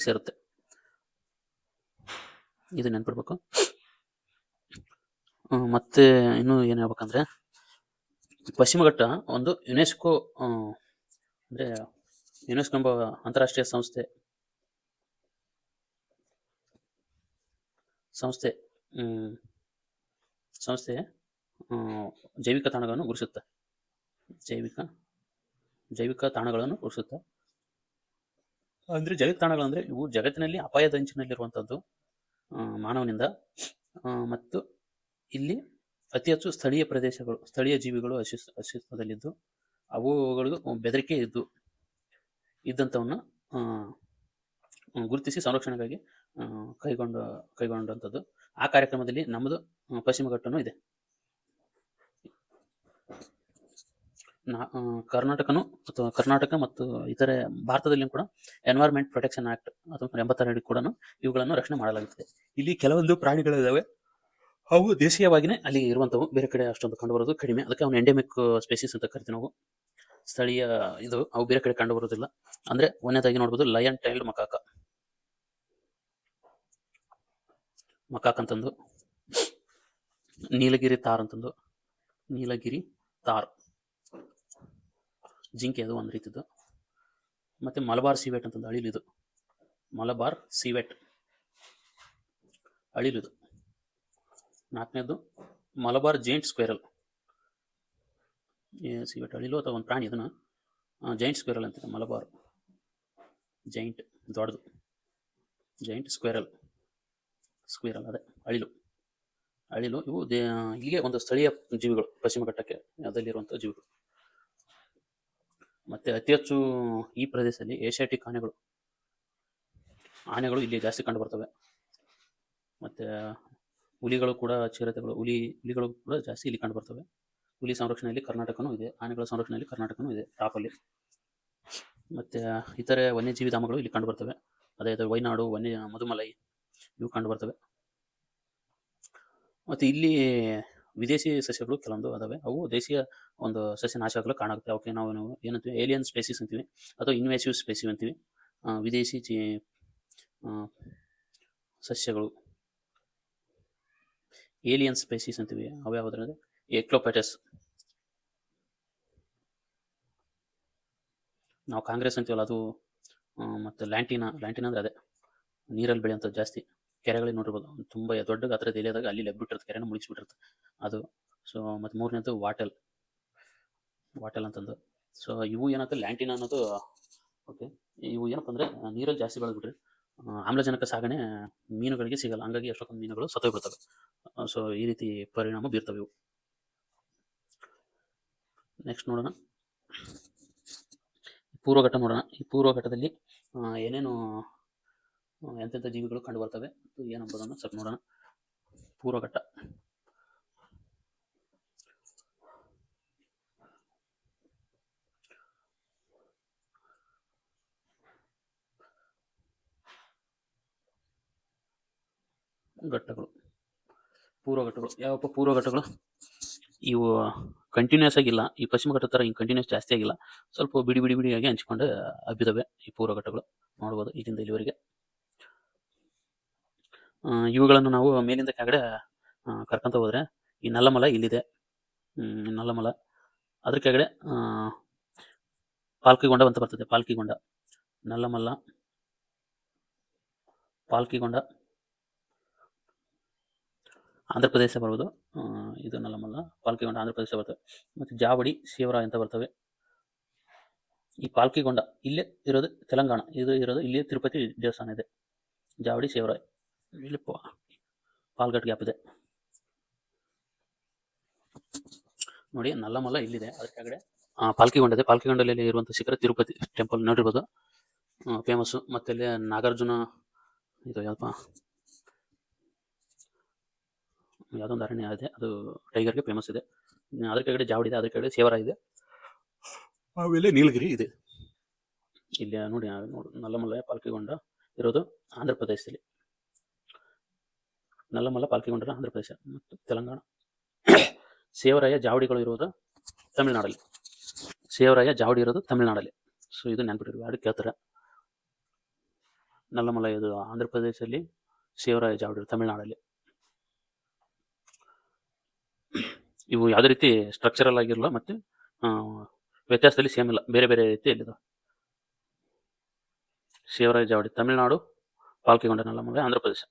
ಸೇರುತ್ತೆ. ಇದು ನೆನ್ಪಿಡ್ಬೇಕು. ಮತ್ತೆ ಇನ್ನು ಏನ್ ಹೇಳ್ಬೇಕಂದ್ರೆ ಪಶ್ಚಿಮ ಘಟ್ಟ ಒಂದು ಯುನೆಸ್ಕೋ ಎಂಬ ಅಂತಾರಾಷ್ಟ್ರೀಯ ಸಂಸ್ಥೆ ಜೈವಿಕ ತಾಣಗಳನ್ನು ಗುರುತಿಸುತ್ತೆ. ಅಂದ್ರೆ ಜೈವಿಕ ತಾಣಗಳಂದ್ರೆ ಇವು ಜಗತ್ತಿನಲ್ಲಿ ಅಪಾಯದ ಅಂಚಿನಲ್ಲಿರುವಂತದ್ದು ಮಾನವನಿಂದ. ಮತ್ತು ಇಲ್ಲಿ ಅತಿ ಹೆಚ್ಚು ಸ್ಥಳೀಯ ಜೀವಿಗಳು ಅಸ್ತಿತ್ವದಲ್ಲಿದ್ದು ಅವುಗಳು ಬೆದರಿಕೆ ಇದ್ದಂಥವನ್ನ ಗುರುತಿಸಿ ಸಂರಕ್ಷಣೆಗಾಗಿ ಕೈಗೊಂಡಂಥದ್ದು. ಆ ಕಾರ್ಯಕ್ರಮದಲ್ಲಿ ನಮ್ಮದು ಪಶ್ಚಿಮ ಘಟ್ಟನೂ ಇದೆ. ಕರ್ನಾಟಕನು ಅಥವಾ ಕರ್ನಾಟಕ ಮತ್ತು ಇತರೆ ಭಾರತದಲ್ಲಿಯೂ ಕೂಡ ಎನ್ವೈರ್ಮೆಂಟ್ ಪ್ರೊಟೆಕ್ಷನ್ ಆಕ್ಟ್ 1982 ಕೂಡ ಇವುಗಳನ್ನು ರಕ್ಷಣೆ ಮಾಡಲಾಗುತ್ತದೆ. ಇಲ್ಲಿ ಕೆಲವೊಂದು ಪ್ರಾಣಿಗಳಿದಾವೆ, ಅವು ದೇಶೀಯವಾಗಿಯೇ ಅಲ್ಲಿ ಇರುವಂಥವು, ಬೇರೆ ಕಡೆ ಅಷ್ಟೊಂದು ಕಂಡುಬರೋದು ಕಡಿಮೆ. ಅದಕ್ಕೆ ಅವನು ಎಂಡೆಮಿಕ್ ಸ್ಪೆಸಿಸ್ ಅಂತ ಕರಿತೀವಿ ನಾವು. ಸ್ಥಳೀಯ ಇದು, ಅವು ಬೇರೆ ಕಡೆ ಕಂಡು ಬರೋದಿಲ್ಲ. ಅಂದ್ರೆ ಒಂದನೇದಾಗಿ ನೋಡ್ಬೋದು ಲಯನ್ ಟೈಲ್ಡ್ ಮಕಾಕ್ ಅಂತಂದು, ನೀಲಗಿರಿ ತಾರ್ ಅಂತಂದು, ನೀಲಗಿರಿ ತಾರ್ ಜಿಂಕೆ, ಅದು ಒಂದು ರೀತಿದ್ದು. ಮತ್ತೆ ಮಲಬಾರ್ ಸಿವೆಟ್ ಅಂತಂದು ಅಳಿಲಿದು, ಮಲಬಾರ್ ಸಿವೆಟ್ ಅಳಿಲಿದು. ನಾಲ್ಕನೇದು ಮಲಬಾರ್ ಜೈಂಟ್ ಸ್ಕ್ವೇರಲ್, ಸಿವೆಟ್ ಅಳಿಲು ಅಥವಾ ಒಂದು ಪ್ರಾಣಿ, ಅದನ್ನ ಜೈಂಟ್ ಸ್ಕ್ವೇರಲ್ ಅಂತಿದೆ. ಮಲಬಾರ್ ಜೈಂಟ್ ದೊಡ್ಡದು, ಜೈಂಟ್ ಸ್ಕ್ವೇರಲ್ ಅದೇ ಅಳಿಲು. ಇವು ಇಲ್ಲಿಗೆ ಒಂದು ಸ್ಥಳೀಯ ಜೀವಿಗಳು, ಪಶ್ಚಿಮ ಘಟ್ಟಕ್ಕೆ ಅದಲ್ಲಿರುವಂಥ ಜೀವಿಗಳು. ಮತ್ತೆ ಅತಿ ಹೆಚ್ಚು ಈ ಪ್ರದೇಶದಲ್ಲಿ ಏಷ್ಯಾಟಿಕ್ ಆನೆಗಳು ಇಲ್ಲಿ ಜಾಸ್ತಿ ಕಂಡು ಬರ್ತವೆ. ಮತ್ತೆ ಹುಲಿಗಳು ಕೂಡ, ಚಿರತೆಗಳು, ಹುಲಿಗಳು ಕೂಡ ಜಾಸ್ತಿ ಇಲ್ಲಿ ಕಂಡು ಬರ್ತವೆ. ಹುಲಿ ಸಂರಕ್ಷಣೆಯಲ್ಲಿ ಕರ್ನಾಟಕನೂ ಇದೆ, ಆನೆಗಳ ಸಂರಕ್ಷಣೆಯಲ್ಲಿ ಕರ್ನಾಟಕನೂ ಇದೆ ಟಾಪಲ್ಲಿ. ಮತ್ತೆ ಇತರೆ ವನ್ಯಜೀವಿ ಧಾಮಗಳು ಇಲ್ಲಿ ಕಂಡು ಬರ್ತವೆ. ಅದೇ ವೈನಾಡು ಮಧುಮಲೈ ಇವು ಕಂಡು ಬರ್ತವೆ. ಮತ್ತು ಇಲ್ಲಿ ವಿದೇಶಿ ಸಸ್ಯಗಳು ಕೆಲವೊಂದು ಅದಾವೆ, ಅವು ದೇಶೀಯ ಒಂದು ಸಸ್ಯ ನಾಶ ಆಗಲು ಕಾರಣ ಆಗುತ್ತೆ. ಅವಕ್ಕೆ ನಾವು ಏನಂತೀವಿ, ಏಲಿಯನ್ ಸ್ಪೇಸಿಸ್ ಅಂತೀವಿ ಅಥವಾ ಇನ್ವೇಸಿವ್ ಸ್ಪೇಸಿಸ್ ಅಂತೀವಿ. ವಿದೇಶಿ ಸಸ್ಯಗಳು ಏಲಿಯನ್ ಸ್ಪೇಸಿಸ್ ಅಂತೀವಿ. ಅವು ಯಾವುದಂದ್ರೆ ಎಕ್ಲೋಪೆಟಸ್, ನಾವು ಕಾಂಗ್ರೆಸ್ ಅಂತೀವಲ್ಲ ಅದು. ಮತ್ತು ಲ್ಯಾಂಟಿನಾ ಅಂದರೆ ಅದೇ ನೀರಲ್ಲಿ ಬೆಳೆಯುವಂಥದ್ದು, ಜಾಸ್ತಿ ಕೆರೆಗಳಿಗೆ ನೋಡಿರ್ಬೋದು, ತುಂಬ ದೊಡ್ಡ ಗಾತ್ರದ ಎಲೆಯಾದಾಗ ಅಲ್ಲಿ ಎಬ್ಬಿಟ್ಟಿರುತ್ತೆ, ಕೆರೆನ ಮುಳುಗಿಸ್ಬಿಟ್ಟಿರುತ್ತೆ ಅದು. ಸೊ ಮತ್ತು ಮೂರನೇದು ವಾಟೆಲ್ ಅಂತಂದು. ಸೊ ಇವು ಏನಂತ ಲ್ಯಾಂಟಿನಾ ಅನ್ನೋದು. ಓಕೆ, ಇವು ಏನಪ್ಪ ಅಂದರೆ ನೀರಲ್ಲಿ ಜಾಸ್ತಿ ಬೆಳೆದ್ಬಿಟ್ರೆ ಆಮ್ಲಜನಕ ಸಾಗಣೆ ಮೀನುಗಳಿಗೆ ಸಿಗಲ್ಲ, ಹಂಗಾಗಿ ಎಷ್ಟೊಂದು ಮೀನುಗಳು ಸತ್ತೋಗ್ಬಿಡ್ತವೆ. ಸೊ ಈ ರೀತಿ ಪರಿಣಾಮ ಬೀರ್ತವೆ ಇವು. ನೆಕ್ಸ್ಟ್ ನೋಡೋಣ, ಪೂರ್ವಘಟ್ಟ ನೋಡೋಣ. ಈ ಪೂರ್ವಘಟ್ಟದಲ್ಲಿ ಏನೇನು ಎಂತೆಂಥ ಜೀವಿಗಳು ಕಂಡು ಬರ್ತವೆ ಏನಂಬುದನ್ನು ಸ್ವಲ್ಪ ನೋಡೋಣ. ಪೂರ್ವಘಟ್ಟ ಘಟ್ಟಗಳು, ಪೂರ್ವಘಟ್ಟಗಳು ಯಾವಪ್ಪ? ಪೂರ್ವಘಟ್ಟಗಳು ಇವು ಕಂಟಿನ್ಯೂಸ್ ಆಗಿಲ್ಲ, ಈ ಪಶ್ಚಿಮ ಘಟ್ಟ ಥರ ಹಿಂಗೆ ಕಂಟಿನ್ಯೂಸ್ ಜಾಸ್ತಿ ಆಗಿಲ್ಲ, ಸ್ವಲ್ಪ ಬಿಡಿಯಾಗಿ ಹಂಚ್ಕೊಂಡು ಹಬ್ಬಿದವೆ ಈ ಪೂರ್ವಘಟ್ಟಗಳು. ನೋಡ್ಬೋದು ಇಲ್ಲಿಂದ ಇಲ್ಲಿವರೆಗೆ. ಇವುಗಳನ್ನು ನಾವು ಮೇಲಿಂದ ಕೆಳಗಡೆ ಕರ್ಕೊಂತ ಹೋದರೆ, ಈ ನಲ್ಲಮಲ ಇಲ್ಲಿದೆ, ನಲ್ಲಮಲ. ಅದ್ರ ಕೆಳಗಡೆ ಪಾಲ್ಕಿಗೊಂಡ ಅಂತ ಬರ್ತದೆ, ಪಾಲ್ಕಿಗೊಂಡ, ನಲ್ಲಮಲ್ಲ, ಪಾಲ್ಕಿಗೊಂಡ ಆಂಧ್ರ ಪ್ರದೇಶ ಬರ್ಬೋದು. ಇದು ನಲ್ಲಮಲ್ಲ, ಪಾಲ್ಕಿಗೊಂಡ ಆಂಧ್ರ ಪ್ರದೇಶ ಬರ್ತವೆ. ಮತ್ತು ಜಾವಡಿ, ಶಿವರಾಯ ಅಂತ ಬರ್ತವೆ. ಈ ಪಾಲ್ಕಿಗೊಂಡ ಇಲ್ಲೇ ಇರೋದು ತೆಲಂಗಾಣ, ಇದು ಇರೋದು ಇಲ್ಲಿ ತಿರುಪತಿ ದೇವಸ್ಥಾನ ಇದೆ. ಜಾವಡಿ, ಶಿವರಾಯ್ ಇಲ್ಲಿ ಪಾಲ್ಘಟ್ ಗ್ಯಾಪ್ ಇದೆ ನೋಡಿ. ನಲ್ಲಮಲ್ಲ ಇಲ್ಲಿದೆ, ಅದ್ರ ಕೆಳಗಡೆ ಪಾಲ್ಕಿಗೊಂಡ ಇದೆ. ಪಾಲ್ಕಿಗೊಂಡಲ್ಲಿ ಇರುವಂಥ ಶಿಖರ ತಿರುಪತಿ ಟೆಂಪಲ್ ನೋಡಿರ್ಬೋದು, ಫೇಮಸ್ಸು. ಮತ್ತೆ ಇಲ್ಲಿ ನಾಗಾರ್ಜುನ, ಇದು ಯಾವುದೊಂದು ಅರಣ್ಯ ಇದೆ, ಅದು ಟೈಗರ್ಗೆ ಫೇಮಸ್ ಇದೆ. ಅದ್ರ ಕೆಳಗಡೆ ಜಾವಡಿ ಇದೆ, ಅದ್ರ ಕೆಳಗಡೆ ಶಿವರಾಯ ಇದೆ, ಆಮೇಲೆ ನೀಲಗಿರಿ ಇದೆ. ಇಲ್ಲಿ ನೋಡಿ ನಲ್ಲಮಲ್ಲ, ಪಾಲ್ಕಿಗೊಂಡ ಇರೋದು ಆಂಧ್ರ ಪ್ರದೇಶದಲ್ಲಿ. ನಲ್ಲಮಲ್ಲ, ಪಾಲ್ಕಿಗೊಂಡ ಆಂಧ್ರ ಪ್ರದೇಶ ಮತ್ತು ತೆಲಂಗಾಣ. ಶಿವರಾಯ ಜಾವಡಿಗಳು ಇರೋದು ತಮಿಳುನಾಡಲ್ಲಿ. ಶಿವರಾಯ ಜಾವಡಿ ಇರೋದು ತಮಿಳುನಾಡಲ್ಲಿ. ಸೊ ಇದು ನೆನ್ಪಿಟ್ಟಿರ್ವಿ, ಯಾರು ಕೇಳ್ತಾರೆ. ನಲ್ಲಮಲ್ಲ ಇದು ಆಂಧ್ರ ಪ್ರದೇಶದಲ್ಲಿ, ಶಿವರಾಯ ಜಾವಡಿ ತಮಿಳುನಾಡಲ್ಲಿ. ಇವು ಯಾವುದೇ ರೀತಿ ಸ್ಟ್ರಕ್ಚರಲ್ ಆಗಿರಲ್ಲ, ಮತ್ತು ವ್ಯತ್ಯಾಸದಲ್ಲಿ ಸೇಮ್ ಇಲ್ಲ, ಬೇರೆ ಬೇರೆ ರೀತಿಯಲ್ಲಿದೆ. ಶಿವರಾಯ ಜಾವಡಿ ತಮಿಳುನಾಡು, ಪಾಲ್ಕಿಗೊಂಡ ನಲ್ಲಮಲ್ಲ ಆಂಧ್ರ ಪ್ರದೇಶ.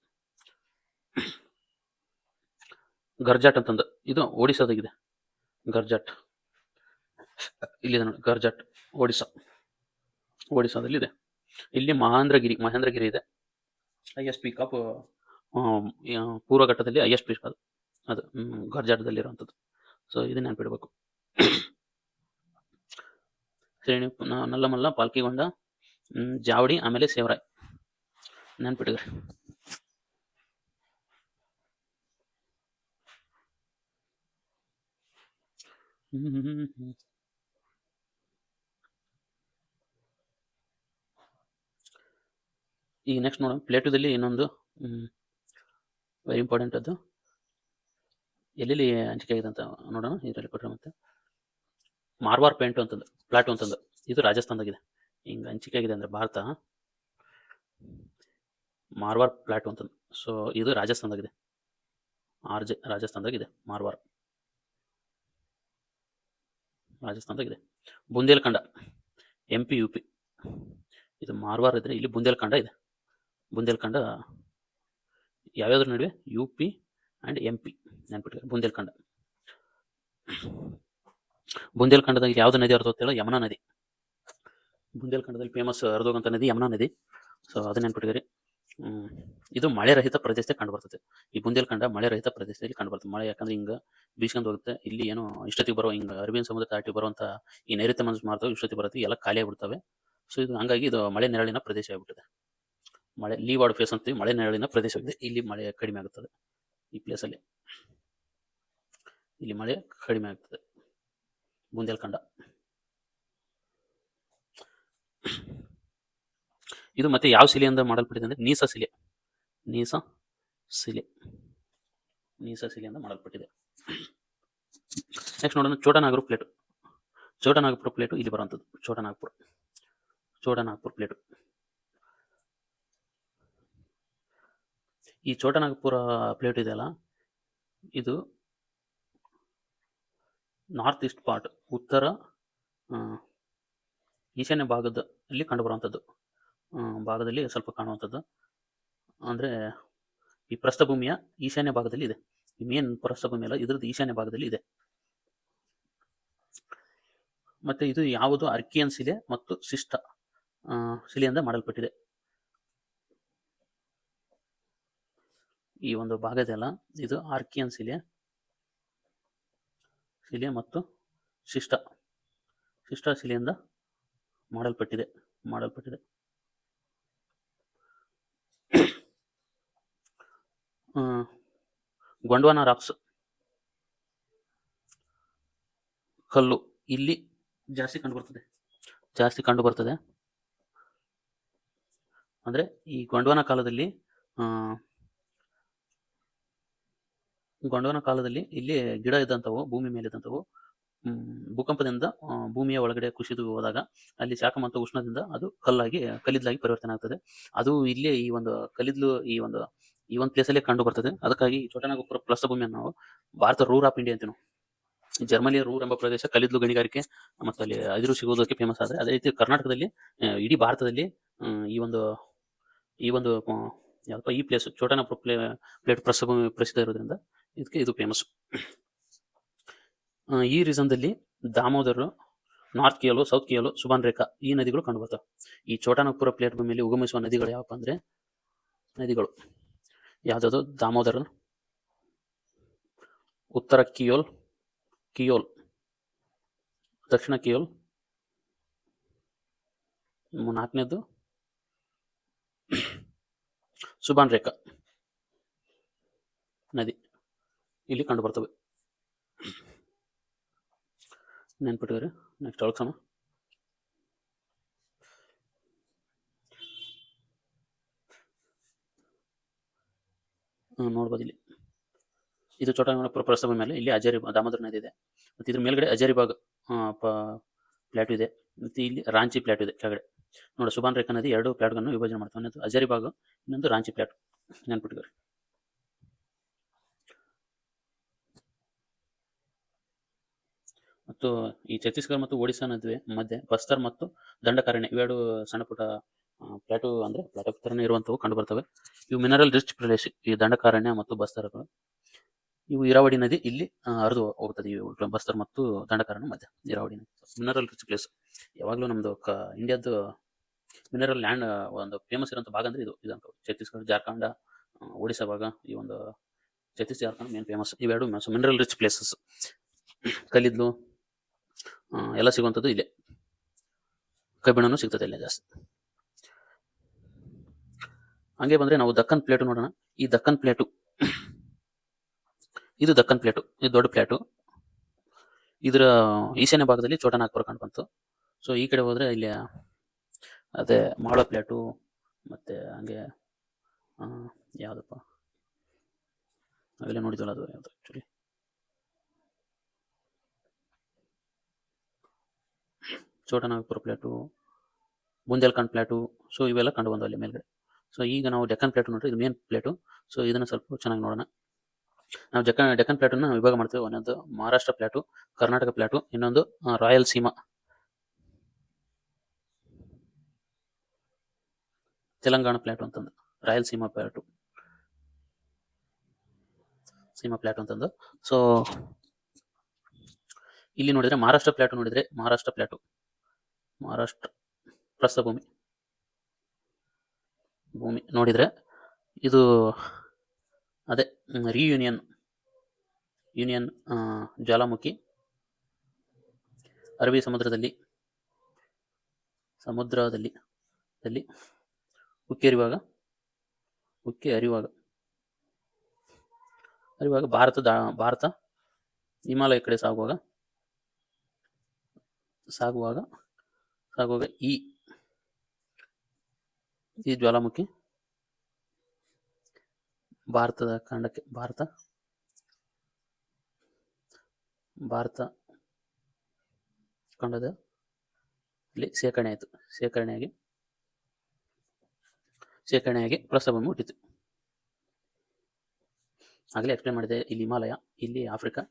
ಗರ್ಜಾಟ್ ಅಂತಂದು ಇದು ಒಡಿಸ್ಸಾದಾಗಿದೆ. ಗರ್ಜಾಟ್ ಇಲ್ಲಿದೆ ನೋಡಿ, ಗರ್ಜಾಟ್ ಒಡಿಸ್ಸಾದಲ್ಲಿ ಇದೆ. ಇಲ್ಲಿ ಮಹೇಂದ್ರಗಿರಿ ಇದೆ, ಹೈಯೆಸ್ಟ್ ಪೀಕ್ ಆಫ್ ಪೂರ್ವಘಟ್ಟದಲ್ಲಿ ಹೈಯೆಸ್ಟ್ ಪೀಕ್ ಅದು ಗರ್ಜಾಟದಲ್ಲಿರುವಂಥದ್ದು. ಸೊ ಇದನ್ನ ನೆನ್ಪಿಡ್ಬೇಕು. ಶ್ರೇಣಿ ನಲ್ಲಮಲ್ಲ, ಪಾಲ್ಕಿಗೊಂಡ, ಜಾವಡಿ, ಆಮೇಲೆ ಶಿವರಾಯ್ ನೆನ್ಪಿಟ್ಟಿದ್ರಿ. ಈಗ ನೆಕ್ಸ್ಟ್ ನೋಡೋಣ ಪ್ಲೇಟುದಲ್ಲಿ ಇನ್ನೊಂದು ವೆರಿ ಇಂಪಾರ್ಟೆಂಟ್ ಅದು ಎಲ್ಲೆಲ್ಲಿ ಹಂಚಿಕೆ ಆಗಿದೆ ಅಂತ ನೋಡೋಣ. ಇದರಲ್ಲಿ ಕೊಟ್ಟರೆ ಮತ್ತೆ ಮಾರ್ವಾರ್ ಪೇಂಟು ಅಂತಂದು ಪ್ಲಾಟು ಅಂತಂದು ಇದು ರಾಜಸ್ಥಾನದಾಗಿದೆ. ಹಿಂಗೆ ಹಂಚಿಕೆ ಆಗಿದೆ ಅಂದರೆ ಭಾರತ ಮಾರ್ವಾರ್ ಪ್ಲಾಟು ಅಂತಂದು. ಸೊ ಇದು ರಾಜಸ್ಥಾನದಾಗಿದೆ, ರಾಜಸ್ಥಾನದಾಗಿದೆ ಮಾರ್ವಾರ್, ರಾಜಸ್ಥಾನದಾಗಿದೆ. ಬುಂದೇಲ್ಖಂಡ MP UP, ಇದು ಮಾರ್ವಾರ್ ಇದ್ರೆ ಇಲ್ಲಿ ಬುಂದೇಲ್ಖಂಡ ಇದೆ. ಬುಂದೇಲ್ಖಂಡ ಯಾವ್ಯಾವ್ದ್ರ ನಡುವೆ UP ಆ್ಯಂಡ್ MP ನೆನ್ಪಿಟ್ಕೊಳ್ಳಿ. ಬುಂದೇಲ್ಖಂಡದಾಗ ಯಾವ್ದು ನದಿ ಹರಿದೋಗ್ತೇಳೋ ಯಮುನಾ ನದಿ. ಬುಂದೇಲ್ಖಂಡದಲ್ಲಿ ಫೇಮಸ್ ಹರಿದೋಗಂಥ ನದಿ ಯಮುನಾ ನದಿ. ಸೊ ಅದನ್ನ ನೆನ್ಪಿಟ್ಕೊಳ್ಳಿ. ಇದು ಮಳೆ ರಹಿತ ಪ್ರದೇಶದಲ್ಲಿ ಕಂಡು ಬರ್ತದೆ. ಈ ಬುಂದೇಲ್ಖಂಡ ಮಳೆ ರಹಿತ ಪ್ರದೇಶದಲ್ಲಿ ಕಂಡು ಬರ್ತದೆ. ಮಳೆ ಯಾಕಂದ್ರೆ ಹಿಂಗ ಬೀಸ್ಕೊಂಡು ಹೋಗುತ್ತೆ. ಇಲ್ಲಿ ಏನು ಇಷ್ಟೊತ್ತಿಗೆ ಬರೋ ಹಿಂಗ ಅರಬಿಯನ್ ಸಮುದ್ರ ದಾಟಿ ಬರುವಂತ ಈ ನೈಋತ್ಯ ಮಾರ್ತಾವೆ ಇಷ್ಟೊತ್ತಿಗೆ ಬರುತ್ತೆ, ಎಲ್ಲ ಖಾಲಿ ಆಗ್ಬಿಡ್ತವೆ. ಸೊ ಇದು ಹಂಗಾಗಿ ಇದು ಮಳೆ ನೆರಳಿನ ಪ್ರದೇಶ ಆಗ್ಬಿಟ್ಟಿದೆ. ಮಳೆ ಲೀವಾರ್ಡ್ ಫೇಸ್ ಅಂತೀವಿ, ಮಳೆ ನೆರಳಿನ ಪ್ರದೇಶವಾಗಿದೆ. ಇಲ್ಲಿ ಮಳೆ ಕಡಿಮೆ ಆಗುತ್ತದೆ. ಈ ಪ್ಲೇಸಲ್ಲಿ ಇಲ್ಲಿ ಮಳೆ ಕಡಿಮೆ ಆಗ್ತದೆ. ಬುಂದೇಲ್ಖಂಡ ಇದು ಮತ್ತೆ ಯಾವ ಶಿಲೆಯಿಂದ ಮಾಡಲ್ಪಟ್ಟಿದೆ ಅಂದ್ರೆ ನೀಸ ಶಿಲೆ. ನೀಸ ಶಿಲೆಯಿಂದ ಮಾಡಲ್ಪಟ್ಟಿದೆ. ನೆಕ್ಸ್ಟ್ ನೋಡೋಣ ಚೋಟನಾಗಪುರ ಪ್ಲೇಟು. ಚೋಟನಾಗಪುರ ಪ್ಲೇಟು ಇಲ್ಲಿ ಬರುವಂಥದ್ದು ಚೋಟನಾಗಪುರ ಪ್ಲೇಟು. ಈ ಚೋಟನಾಗಪುರ ಪ್ಲೇಟ್ ಇದೆಯಲ್ಲ, ಇದು ನಾರ್ತ್ ಈಸ್ಟ್ ಪಾರ್ಟ್, ಉತ್ತರ ಈಶಾನ್ಯ ಭಾಗದಲ್ಲಿ ಕಂಡುಬರುವಂಥದ್ದು. ಭಾಗದಲ್ಲಿ ಸ್ವಲ್ಪ ಕಾಣುವಂಥದ್ದು ಅಂದರೆ ಈ ಪ್ರಸ್ಥಭೂಮಿಯ ಈಶಾನ್ಯ ಭಾಗದಲ್ಲಿ ಇದೆ. ಈ ಮೇನ್ ಪ್ರಸ್ಥಭೂಮಿ ಅಲ್ಲ, ಇದ್ರದ್ದು ಈಶಾನ್ಯ ಭಾಗದಲ್ಲಿ ಇದೆ. ಮತ್ತೆ ಇದು ಯಾವುದು ಅರ್ಕಿಯನ್ ಶಿಲೆ ಮತ್ತು ಶಿಷ್ಟ ಶಿಲೆಯಿಂದ ಮಾಡಲ್ಪಟ್ಟಿದೆ. ಈ ಒಂದು ಭಾಗ ಇದೆಯಲ್ಲ, ಇದು ಆರ್ಕಿಯನ್ ಶಿಲೆ ಮತ್ತು ಶಿಷ್ಟ ಶಿಲೆಯಿಂದ ಮಾಡಲ್ಪಟ್ಟಿದೆ. ಗೊಂಡ್ವಾನ ರಾಕ್ಸ್ ಕಲ್ಲು ಇಲ್ಲಿ ಜಾಸ್ತಿ ಕಂಡು ಬರ್ತದೆ. ಅಂದ್ರೆ ಈ ಗೊಂಡ್ವಾನ ಕಾಲದಲ್ಲಿ ಇಲ್ಲಿ ಗಿಡ ಇದ್ದಂಥವು, ಭೂಮಿ ಮೇಲೆ ಇದ್ದಂಥವು ಭೂಕಂಪದಿಂದ ಭೂಮಿಯ ಒಳಗಡೆ ಕುಸಿದು ಹೋದಾಗ ಅಲ್ಲಿ ಶಾಖ ಮತ್ತು ಉಷ್ಣದಿಂದ ಅದು ಕಲ್ಲಿದ್ದಲಾಗಿ ಪರಿವರ್ತನೆ ಆಗ್ತದೆ. ಅದು ಇಲ್ಲೇ ಈ ಒಂದು ಕಲ್ಲಿದ್ದಲು ಈ ಒಂದು ಪ್ಲೇಸಲ್ಲೇ ಕಂಡು ಬರ್ತದೆ. ಅದಕ್ಕಾಗಿ ಚೋಟನಾಗಪುರ ಪ್ರಸ್ಥಭೂಮಿಯನ್ನು ನಾವು ಭಾರತ ರೂರ್ ಆಫ್ ಇಂಡಿಯಾ ಅಂತೀವಿ. ಜರ್ಮನಿಯ ರೂರ್ ಎಂಬ ಪ್ರದೇಶ ಕಲ್ಲಿದ್ದಲು ಗಣಿಗಾರಿಕೆ ಮತ್ತು ಅಲ್ಲಿ ಅದಿರು ಸಿಗುವುದಕ್ಕೆ ಫೇಮಸ್ ಆದ್ರೆ, ಅದೇ ರೀತಿ ಕರ್ನಾಟಕದಲ್ಲಿ ಇಡೀ ಭಾರತದಲ್ಲಿ ಈ ಒಂದು ಯಾವಪ್ಪ ಈ ಪ್ಲೇಸ್ ಚೋಟನಾಗಪುರ ಪ್ಲೇಟ್ ಪ್ರಸ್ಥಭೂಮಿ ಪ್ರಸಿದ್ಧ ಇರೋದ್ರಿಂದ ಇದಕ್ಕೆ ಇದು ಫೇಮಸ್. ಈ ರೀಸನ್ದಲ್ಲಿ ದಾಮೋದರ, ನಾರ್ತ್ ಕಿಯಲು, ಸೌತ್ ಕಿಯಲು, ಸುಬಾನ್ ರೇಖಾ ಈ ನದಿಗಳು ಕಂಡು ಬರ್ತವೆ. ಈ ಚೋಟನಾಗಪುರ ಪ್ಲೇಟ್ ಭೂಮಿಯಲ್ಲಿ ಉಗಮಿಸುವ ನದಿಗಳು ಯಾವಪ್ಪ ಅಂದ್ರೆ ನದಿಗಳು ಯಾವ್ದು ದಾಮೋದರ, ಉತ್ತರ ಕಿಯೋಲ್, ದಕ್ಷಿಣ ಕಿಯೋಲ್, ನಾಲ್ಕನೇದು ಸುಬಾನ್ ರೇಖಾ ನದಿ ಇಲ್ಲಿ ಕಂಡು ಬರ್ತವೆ. ನೆನ್ಪಿಟ್ಟಿದ್ರೆ ನೆಕ್ಸ್ಟ್ ಅಳಕ್ಸೋಣ. ನೋಡ್ಬೋದು ಇಲ್ಲಿ ಇದು ಚೋಟನಾಗಪುರ ಪ್ರಸ್ಥಭೂಮಿ ಮೇಲೆ ಇಲ್ಲಿ ದಾಮೋದರ ನದಿ ಇದೆ. ಮತ್ತು ಇದ್ರ ಮೇಲ್ಗಡೆ ಹಜಾರಿಬಾಗ್ ಪ್ಲಾಟ್ ಇದೆ. ಮತ್ತು ಇಲ್ಲಿ ರಾಂಚಿ ಪ್ಲಾಟ್ ಇದೆ ಕೆಳಗಡೆ. ನೋಡಿ, ಸುಬಾನ್ ರೇಖಾ ನದಿ 2 ಪ್ಲಾಟ್ಗಳನ್ನು ವಿಭಜನೆ ಮಾಡ್ತಾವೆ. ಒಂದು ಹಜಾರಿಬಾಗ್, ಇನ್ನೊಂದು ರಾಂಚಿ ಪ್ಲಾಟ್. ನೆನ್ಪಿಟ್ಟಿದ್ದಾರೆ. ಮತ್ತು ಈ ಛತ್ತೀಸ್ಗಢ ಮತ್ತು ಒಡಿಶಾ ನಡುವೆ ಮಧ್ಯೆ ಬಸ್ತರ್ ಮತ್ತು ದಂಡಕಾರಣ್ಯ ಇವೆರಡು ಸಣ್ಣ ಪುಟ್ಟ ಪ್ಲಾಟು ಅಂದ್ರೆ ಪ್ಲಾಟು ಥರನೇ ಇರುವಂಥವು ಕಂಡು ಬರ್ತವೆ. ಇವು ಮಿನರಲ್ ರಿಚ್ ಪ್ಲೇಸ್. ಈ ದಂಡಕಾರಣ್ಯ ಮತ್ತು ಬಸ್ತರ್ಗಳು ಇವು ಇರಾವಡಿ ನದಿ ಇಲ್ಲಿ ಹರಿದು ಹೋಗ್ತದೆ. ಈ ಬಸ್ತರ್ ಮತ್ತು ದಂಡಕಾರಣ್ಯ ಮಧ್ಯೆ ಇರಾವಡಿ ನದಿ ಮಿನರಲ್ ರಿಚ್ ಪ್ಲೇಸ್. ಯಾವಾಗಲೂ ನಮ್ದು ಇಂಡಿಯಾದ ಮಿನರಲ್ ಲ್ಯಾಂಡ್ ಒಂದು ಫೇಮಸ್ ಇರೋಂಥ ಭಾಗ ಅಂದ್ರೆ ಇದಂತ ಛತ್ತೀಸ್ಗಢ, ಜಾರ್ಖಂಡ, ಒಡಿಶಾ ಭಾಗ. ಈ ಒಂದು ಜಾರ್ಖಂಡ್ ಮೇನ್ ಫೇಮಸ್. ಇವೆರಡು ಮಿನರಲ್ ರಿಚ್ ಪ್ಲೇಸಸ್. ಕಲ್ಲಿದ್ದಲು ಎಲ್ಲ ಸಿಗುವಂಥದ್ದು ಇಲ್ಲೇ. ಕಬ್ಬಿಣನೂ ಸಿಗ್ತದೆ ಇಲ್ಲೇ ಜಾಸ್ತಿ. ಹಂಗೆ ಬಂದ್ರೆ ನಾವು ದಕ್ಕನ್ ಪ್ಲೇಟು ನೋಡೋಣ. ಈ ದಕ್ಕನ್ ಪ್ಲೇಟು ಇದು ದೊಡ್ಡ ಪ್ಲೇಟು. ಇದರ ಈಶಾನ್ಯ ಭಾಗದಲ್ಲಿ ಚೋಟನಾಗಪುರ ಕಂಡು ಬಂತು. ಸೊ ಈ ಕಡೆ ಹೋದ್ರೆ ಇಲ್ಲಿ ಅದೇ ಮಾಳ ಪ್ಲೇಟು, ಮತ್ತು ಹಂಗೆ ಯಾವುದಪ್ಪ ಅವೆಲ್ಲ ನೋಡಿದ್ವಲ್ಲ, ಅದು ಯಾವುದು actually Chotanagpur plate, Bundelkhand plate. So ಇವೆಲ್ಲ ಕಂಡು ಬಂದವು ಅಲ್ಲಿ ಮೇಲ್ಗಡೆ. ಸೊ ಈಗ ನಾವು ಡೆಕ್ಕನ್ ಪ್ಲೇಟು ನೋಡ್ರಿ, ಇದು ಮೇನ್ ಪ್ಲೇಟು. ಸೊ ಇದನ್ನು ಸ್ವಲ್ಪ ಚೆನ್ನಾಗಿ ನೋಡೋಣ. ನಾವು ಡೆಕ್ಕನ್ ಪ್ಲೇಟನ್ನು ವಿಭಾಗ ಮಾಡ್ತೇವೆ. ಒಂದೊಂದು ಮಹಾರಾಷ್ಟ್ರ ಪ್ಲೇಟು, ಕರ್ನಾಟಕ ಪ್ಲೇಟು, ಇನ್ನೊಂದು ರಾಯಲಸೀಮಾ, ತೆಲಂಗಾಣ ಪ್ಲೇಟು ಅಂತಂದು, ರಾಯಲಸೀಮಾ ಪ್ಲೇಟು ಅಂತಂದು. ಸೊ ಇಲ್ಲಿ ನೋಡಿದ್ರೆ ಮಹಾರಾಷ್ಟ್ರ ಪ್ಲೇಟು ನೋಡಿದ್ರೆ, ಮಹಾರಾಷ್ಟ್ರ ಪ್ರಸ್ಥಭೂಮಿ ನೋಡಿದ್ರೆ ಇದು ಅದೇ ಯೂನಿಯನ್ ಜ್ವಾಲಾಮುಖಿ ಅರಬ್ಬಿ ಸಮುದ್ರದಲ್ಲಿ ಉಕ್ಕಿ ಹರಿಯುವಾಗ ಭಾರತ ಹಿಮಾಲಯ ಕಡೆ ಸಾಗುವಾಗ ಈ ಜ್ವಾಲಾಮುಖಿ ಭಾರತ ಖಂಡದಲ್ಲಿ ಶೇಖರಣೆಯಾಗಿ ಪ್ರಸ್ಥಭೂಮಿ ಹುಟ್ಟಿತು. ಆಗಲೇ ಎಕ್ಸ್ಪ್ಲೇನ್ ಮಾಡಿದೆ. ಇಲ್ಲಿ ಹಿಮಾಲಯ, ಇಲ್ಲಿ ಆಫ್ರಿಕಾ.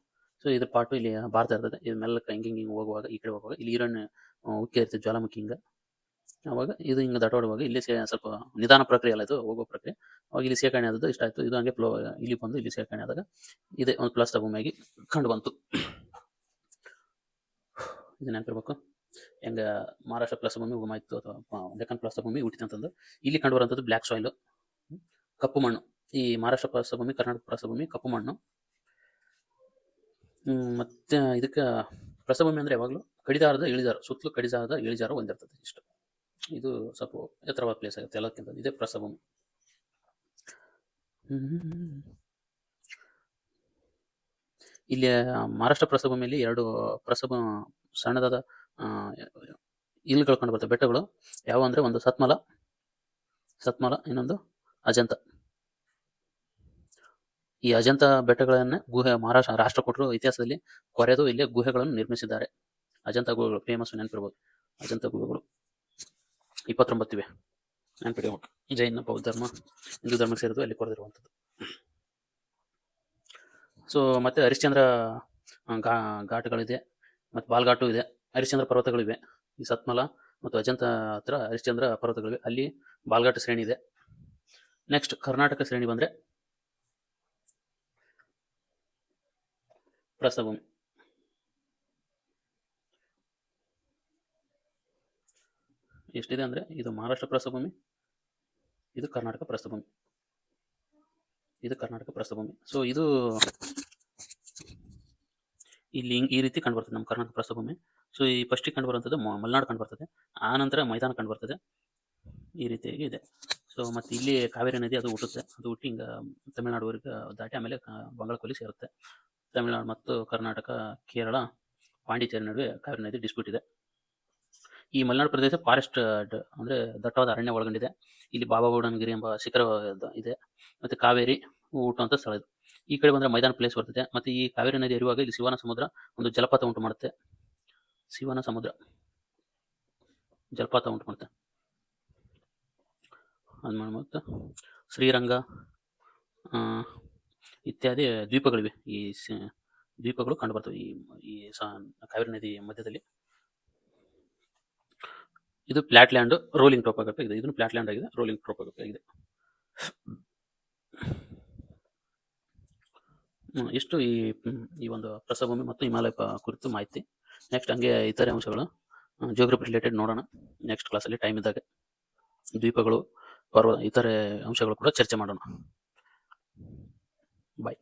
ಸೊ ಇದ್ರ ಪಾರ್ಟು ಇಲ್ಲಿ ಭಾರತ ಇರ್ತದೆ. ಇದು ಮೆಲ್ಲಕ್ಕೆ ಹಿಂಗೆ ಹೋಗುವಾಗ, ಈ ಕಡೆ ಹೋಗುವಾಗ ಇಲ್ಲಿ ಈರಣ್ಣ ಉಕ್ಕಿ ಇರ್ತದೆ, ಜ್ವಾಲಾಮುಖಿ ಹಿಂಗೆ. ಅವಾಗ ಇದು ಹಿಂಗೆ ದಾಟೋಡುವಾಗ ಇಲ್ಲಿ ಸ್ವಲ್ಪ ನಿಧಾನ ಪ್ರಕ್ರಿಯೆ ಅಲ್ಲ, ಇದು ಹೋಗೋ ಪ್ರಕ್ರಿಯೆ. ಅವಾಗ ಇಲ್ಲಿ ಶೇಖರಣೆ ಆದದ್ದು ಇಷ್ಟ ಆಯಿತು. ಇದು ಹಂಗೆ ಇಲ್ಲಿ ಬಂದು ಇಲ್ಲಿ ಶೇಖರಣೆ ಆದಾಗ ಇದೇ ಒಂದು ಪ್ರಸ್ಥಭೂಮಿಯಾಗಿ ಕಂಡು ಬಂತು. ಇದು ನೆನಪಿರ್ಬೇಕು. ಹೆಂಗೆ ಮಹಾರಾಷ್ಟ್ರ ಪ್ರಸ್ಥಭೂಮಿ ಉಗಮಾಯಿತು ಅಥವಾ ಡೆಕ್ಕನ್ ಪ್ರಸ್ಥಭೂಮಿ ಹುಟ್ಟಿತು ಅಂತಂದು. ಇಲ್ಲಿ ಕಂಡು ಬರುವಂಥದ್ದು ಬ್ಲ್ಯಾಕ್ ಸಾಯಿಲು, ಕಪ್ಪು ಮಣ್ಣು. ಈ ಮಹಾರಾಷ್ಟ್ರ ಪ್ರಸ್ಥಭೂಮಿ, ಕರ್ನಾಟಕ ಪ್ರಸ್ಥಭೂಮಿ ಕಪ್ಪು ಮಣ್ಣು. ಮತ್ತೆ ಇದಕ್ಕೆ ಪ್ರಸ್ಥಭೂಮಿ ಅಂದರೆ ಯಾವಾಗಲೂ ಕಡಿದಾರದ ಇಳಿಜಾರು, ಸುತ್ತಲೂ ಕಡಿದಾರದ ಇಳಿಜಾರು ಹೊಂದಿರ್ತದೆ. ಇಷ್ಟು ಇದು ಸ್ವಲ್ಪ ಎತ್ತರವಾದ ಪ್ಲೇಸ್ ಆಗುತ್ತೆ ಎಲ್ಲಕ್ಕಿಂತ. ಇದೇ ಪ್ರಸ್ಥಭೂಮಿ. ಇಲ್ಲಿ ಮಹಾರಾಷ್ಟ್ರ ಪ್ರಸ್ಥಭೂಮಿಯಲ್ಲಿ ಎರಡು ಸಣ್ಣದಾದ ಇಲ್ಗಳು ಕಂಡು ಬರ್ತವೆ, ಬೆಟ್ಟಗಳು. ಯಾವ ಅಂದರೆ ಒಂದು ಸತ್ಮಲ, ಇನ್ನೊಂದು ಅಜಂತ. ಈ ಅಜಂತ ಬೆಟ್ಟಗಳನ್ನ ಮಹಾರಾಷ್ಟ್ರ ರಾಷ್ಟ್ರಕೂಟರು ಇತಿಹಾಸದಲ್ಲಿ ಕೊರೆದು ಇಲ್ಲಿ ಗುಹೆಗಳನ್ನು ನಿರ್ಮಿಸಿದ್ದಾರೆ. ಅಜಂತ ಗುಹೆಗಳು ಫೇಮಸ್, ನೆನಪಿರ್ಬೋದು. ಅಜಂತ ಗುಹೆಗಳು 29 ಇವೆ, ನೆನಪಿಡಬೇಕು. ಜೈನ, ಬೌದ್ಧ ಧರ್ಮ, ಹಿಂದೂ ಧರ್ಮಕ್ಕೆ ಸೇರಿದು ಅಲ್ಲಿ ಕೊರೆದಿರುವಂಥದ್ದು. ಸೊ ಮತ್ತೆ ಹರಿಶ್ಚಂದ್ರ ಘಾಟ್ಗಳಿದೆ, ಮತ್ತು ಬಾಲ್ಘಾಟು ಇದೆ, ಹರಿಶ್ಚಂದ್ರ ಪರ್ವತಗಳಿವೆ. ಈ ಸತ್ಮಲ ಮತ್ತು ಅಜಂತ ಹತ್ರ ಹರಿಶ್ಚಂದ್ರ ಪರ್ವತಗಳಿವೆ, ಅಲ್ಲಿ ಬಾಲ್ಘಾಟ್ ಶ್ರೇಣಿ ಇದೆ. ನೆಕ್ಸ್ಟ್ ಕರ್ನಾಟಕ ಶ್ರೇಣಿ ಬಂದರೆ ಪ್ರಸ್ಥಭೂಮಿ. ಎಷ್ಟಿದೆ ಅಂದರೆ, ಇದು ಮಹಾರಾಷ್ಟ್ರ ಪ್ರಸ್ಥಭೂಮಿ, ಇದು ಕರ್ನಾಟಕ ಪ್ರಸ್ಥಭೂಮಿ. ಸೊ ಇದು ಇಲ್ಲಿ ಈ ರೀತಿ ಕಂಡು ಬರ್ತದೆ ನಮ್ಮ ಕರ್ನಾಟಕ ಪ್ರಸ್ಥಭೂಮಿ. ಸೊ ಈ ಫಸ್ಟಿಗೆ ಕಂಡು ಬರುವಂಥದ್ದು ಮಲೆನಾಡು ಕಂಡು ಬರ್ತದೆ, ಆ ನಂತರ ಮೈದಾನ ಕಂಡು ಬರ್ತದೆ. ಈ ರೀತಿಯಾಗಿ ಇದೆ. ಸೊ ಮತ್ತು ಇಲ್ಲಿ ಕಾವೇರಿ ನದಿ ಅದು ಹುಟ್ಟುತ್ತೆ, ಅದು ಹುಟ್ಟಿ ಹಿಂಗೆ ತಮಿಳುನಾಡುವರೆಗೆ ದಾಟಿ ಆಮೇಲೆ ಬಂಗಾಳಕೊಲ್ಲಿ ಸೇರುತ್ತೆ. ತಮಿಳುನಾಡು ಮತ್ತು ಕರ್ನಾಟಕ, ಕೇರಳ, ಪಾಂಡಿಚೇರಿ ನಡುವೆ ಕಾವೇರಿ ನದಿ ಡಿಸ್ಪ್ಯೂಟ್ ಇದೆ. ಈ ಮಲೆನಾಡು ಪ್ರದೇಶ ಫಾರೆಸ್ಟ್ ಅಂದರೆ ದಟ್ಟವಾದ ಅರಣ್ಯ ಒಳಗೊಂಡಿದೆ. ಇಲ್ಲಿ ಬಾಬಾಬುಡನ್ಗಿರಿ ಎಂಬ ಶಿಖರ ಇದೆ, ಮತ್ತು ಕಾವೇರಿ ಹುಟ್ಟುವಂಥ ಸ್ಥಳ ಇದು. ಈ ಕಡೆ ಬಂದರೆ ಮೈದಾನ ಪ್ಲೇಸ್ ಬರ್ತದೆ. ಮತ್ತು ಈ ಕಾವೇರಿ ನದಿ ಹರಿಯುವಾಗ ಇಲ್ಲಿ ಶಿವನ ಸಮುದ್ರ ಒಂದು ಜಲಪಾತ ಉಂಟು ಮಾಡುತ್ತೆ. ಅದು ಮತ್ತು ಶ್ರೀರಂಗ ಇತ್ಯಾದಿ ದ್ವೀಪಗಳಿವೆ. ಈ ದ್ವೀಪಗಳು ಕಂಡು ಬರ್ತವೆ ಈ ಕಾವೇರಿ ನದಿ ಮಧ್ಯದಲ್ಲಿ. ಇದು ಫ್ಲಾಟ್ ಲ್ಯಾಂಡ್ ರೋಲಿಂಗ್ ಟೋಪೋಗ್ರಫಿ ಇದೆ. ಇದನ್ನು ಫ್ಲಾಟ್ ಲ್ಯಾಂಡ್ ಆಗಿದೆ, ರೋಲಿಂಗ್ ಟೋಪೋಗ್ರಫಿ ಆಗಿದೆ. ಇಷ್ಟು ಈ ಒಂದು ಪ್ರಸ್ಥಭೂಮಿ ಮತ್ತು ಹಿಮಾಲಯ ಕುರಿತು ಮಾಹಿತಿ. ನೆಕ್ಸ್ಟ್ ಹಂಗೆ ಇತರೆ ಅಂಶಗಳು ಜಿಯೋಗ್ರಫಿ ರಿಲೇಟೆಡ್ ನೋಡೋಣ ನೆಕ್ಸ್ಟ್ ಕ್ಲಾಸಲ್ಲಿ, ಟೈಮ್ ಇದ್ದಾಗ. ದ್ವೀಪಗಳು, ಇತರೆ ಅಂಶಗಳು ಕೂಡ ಚರ್ಚೆ ಮಾಡೋಣ. ಬಾಯ್.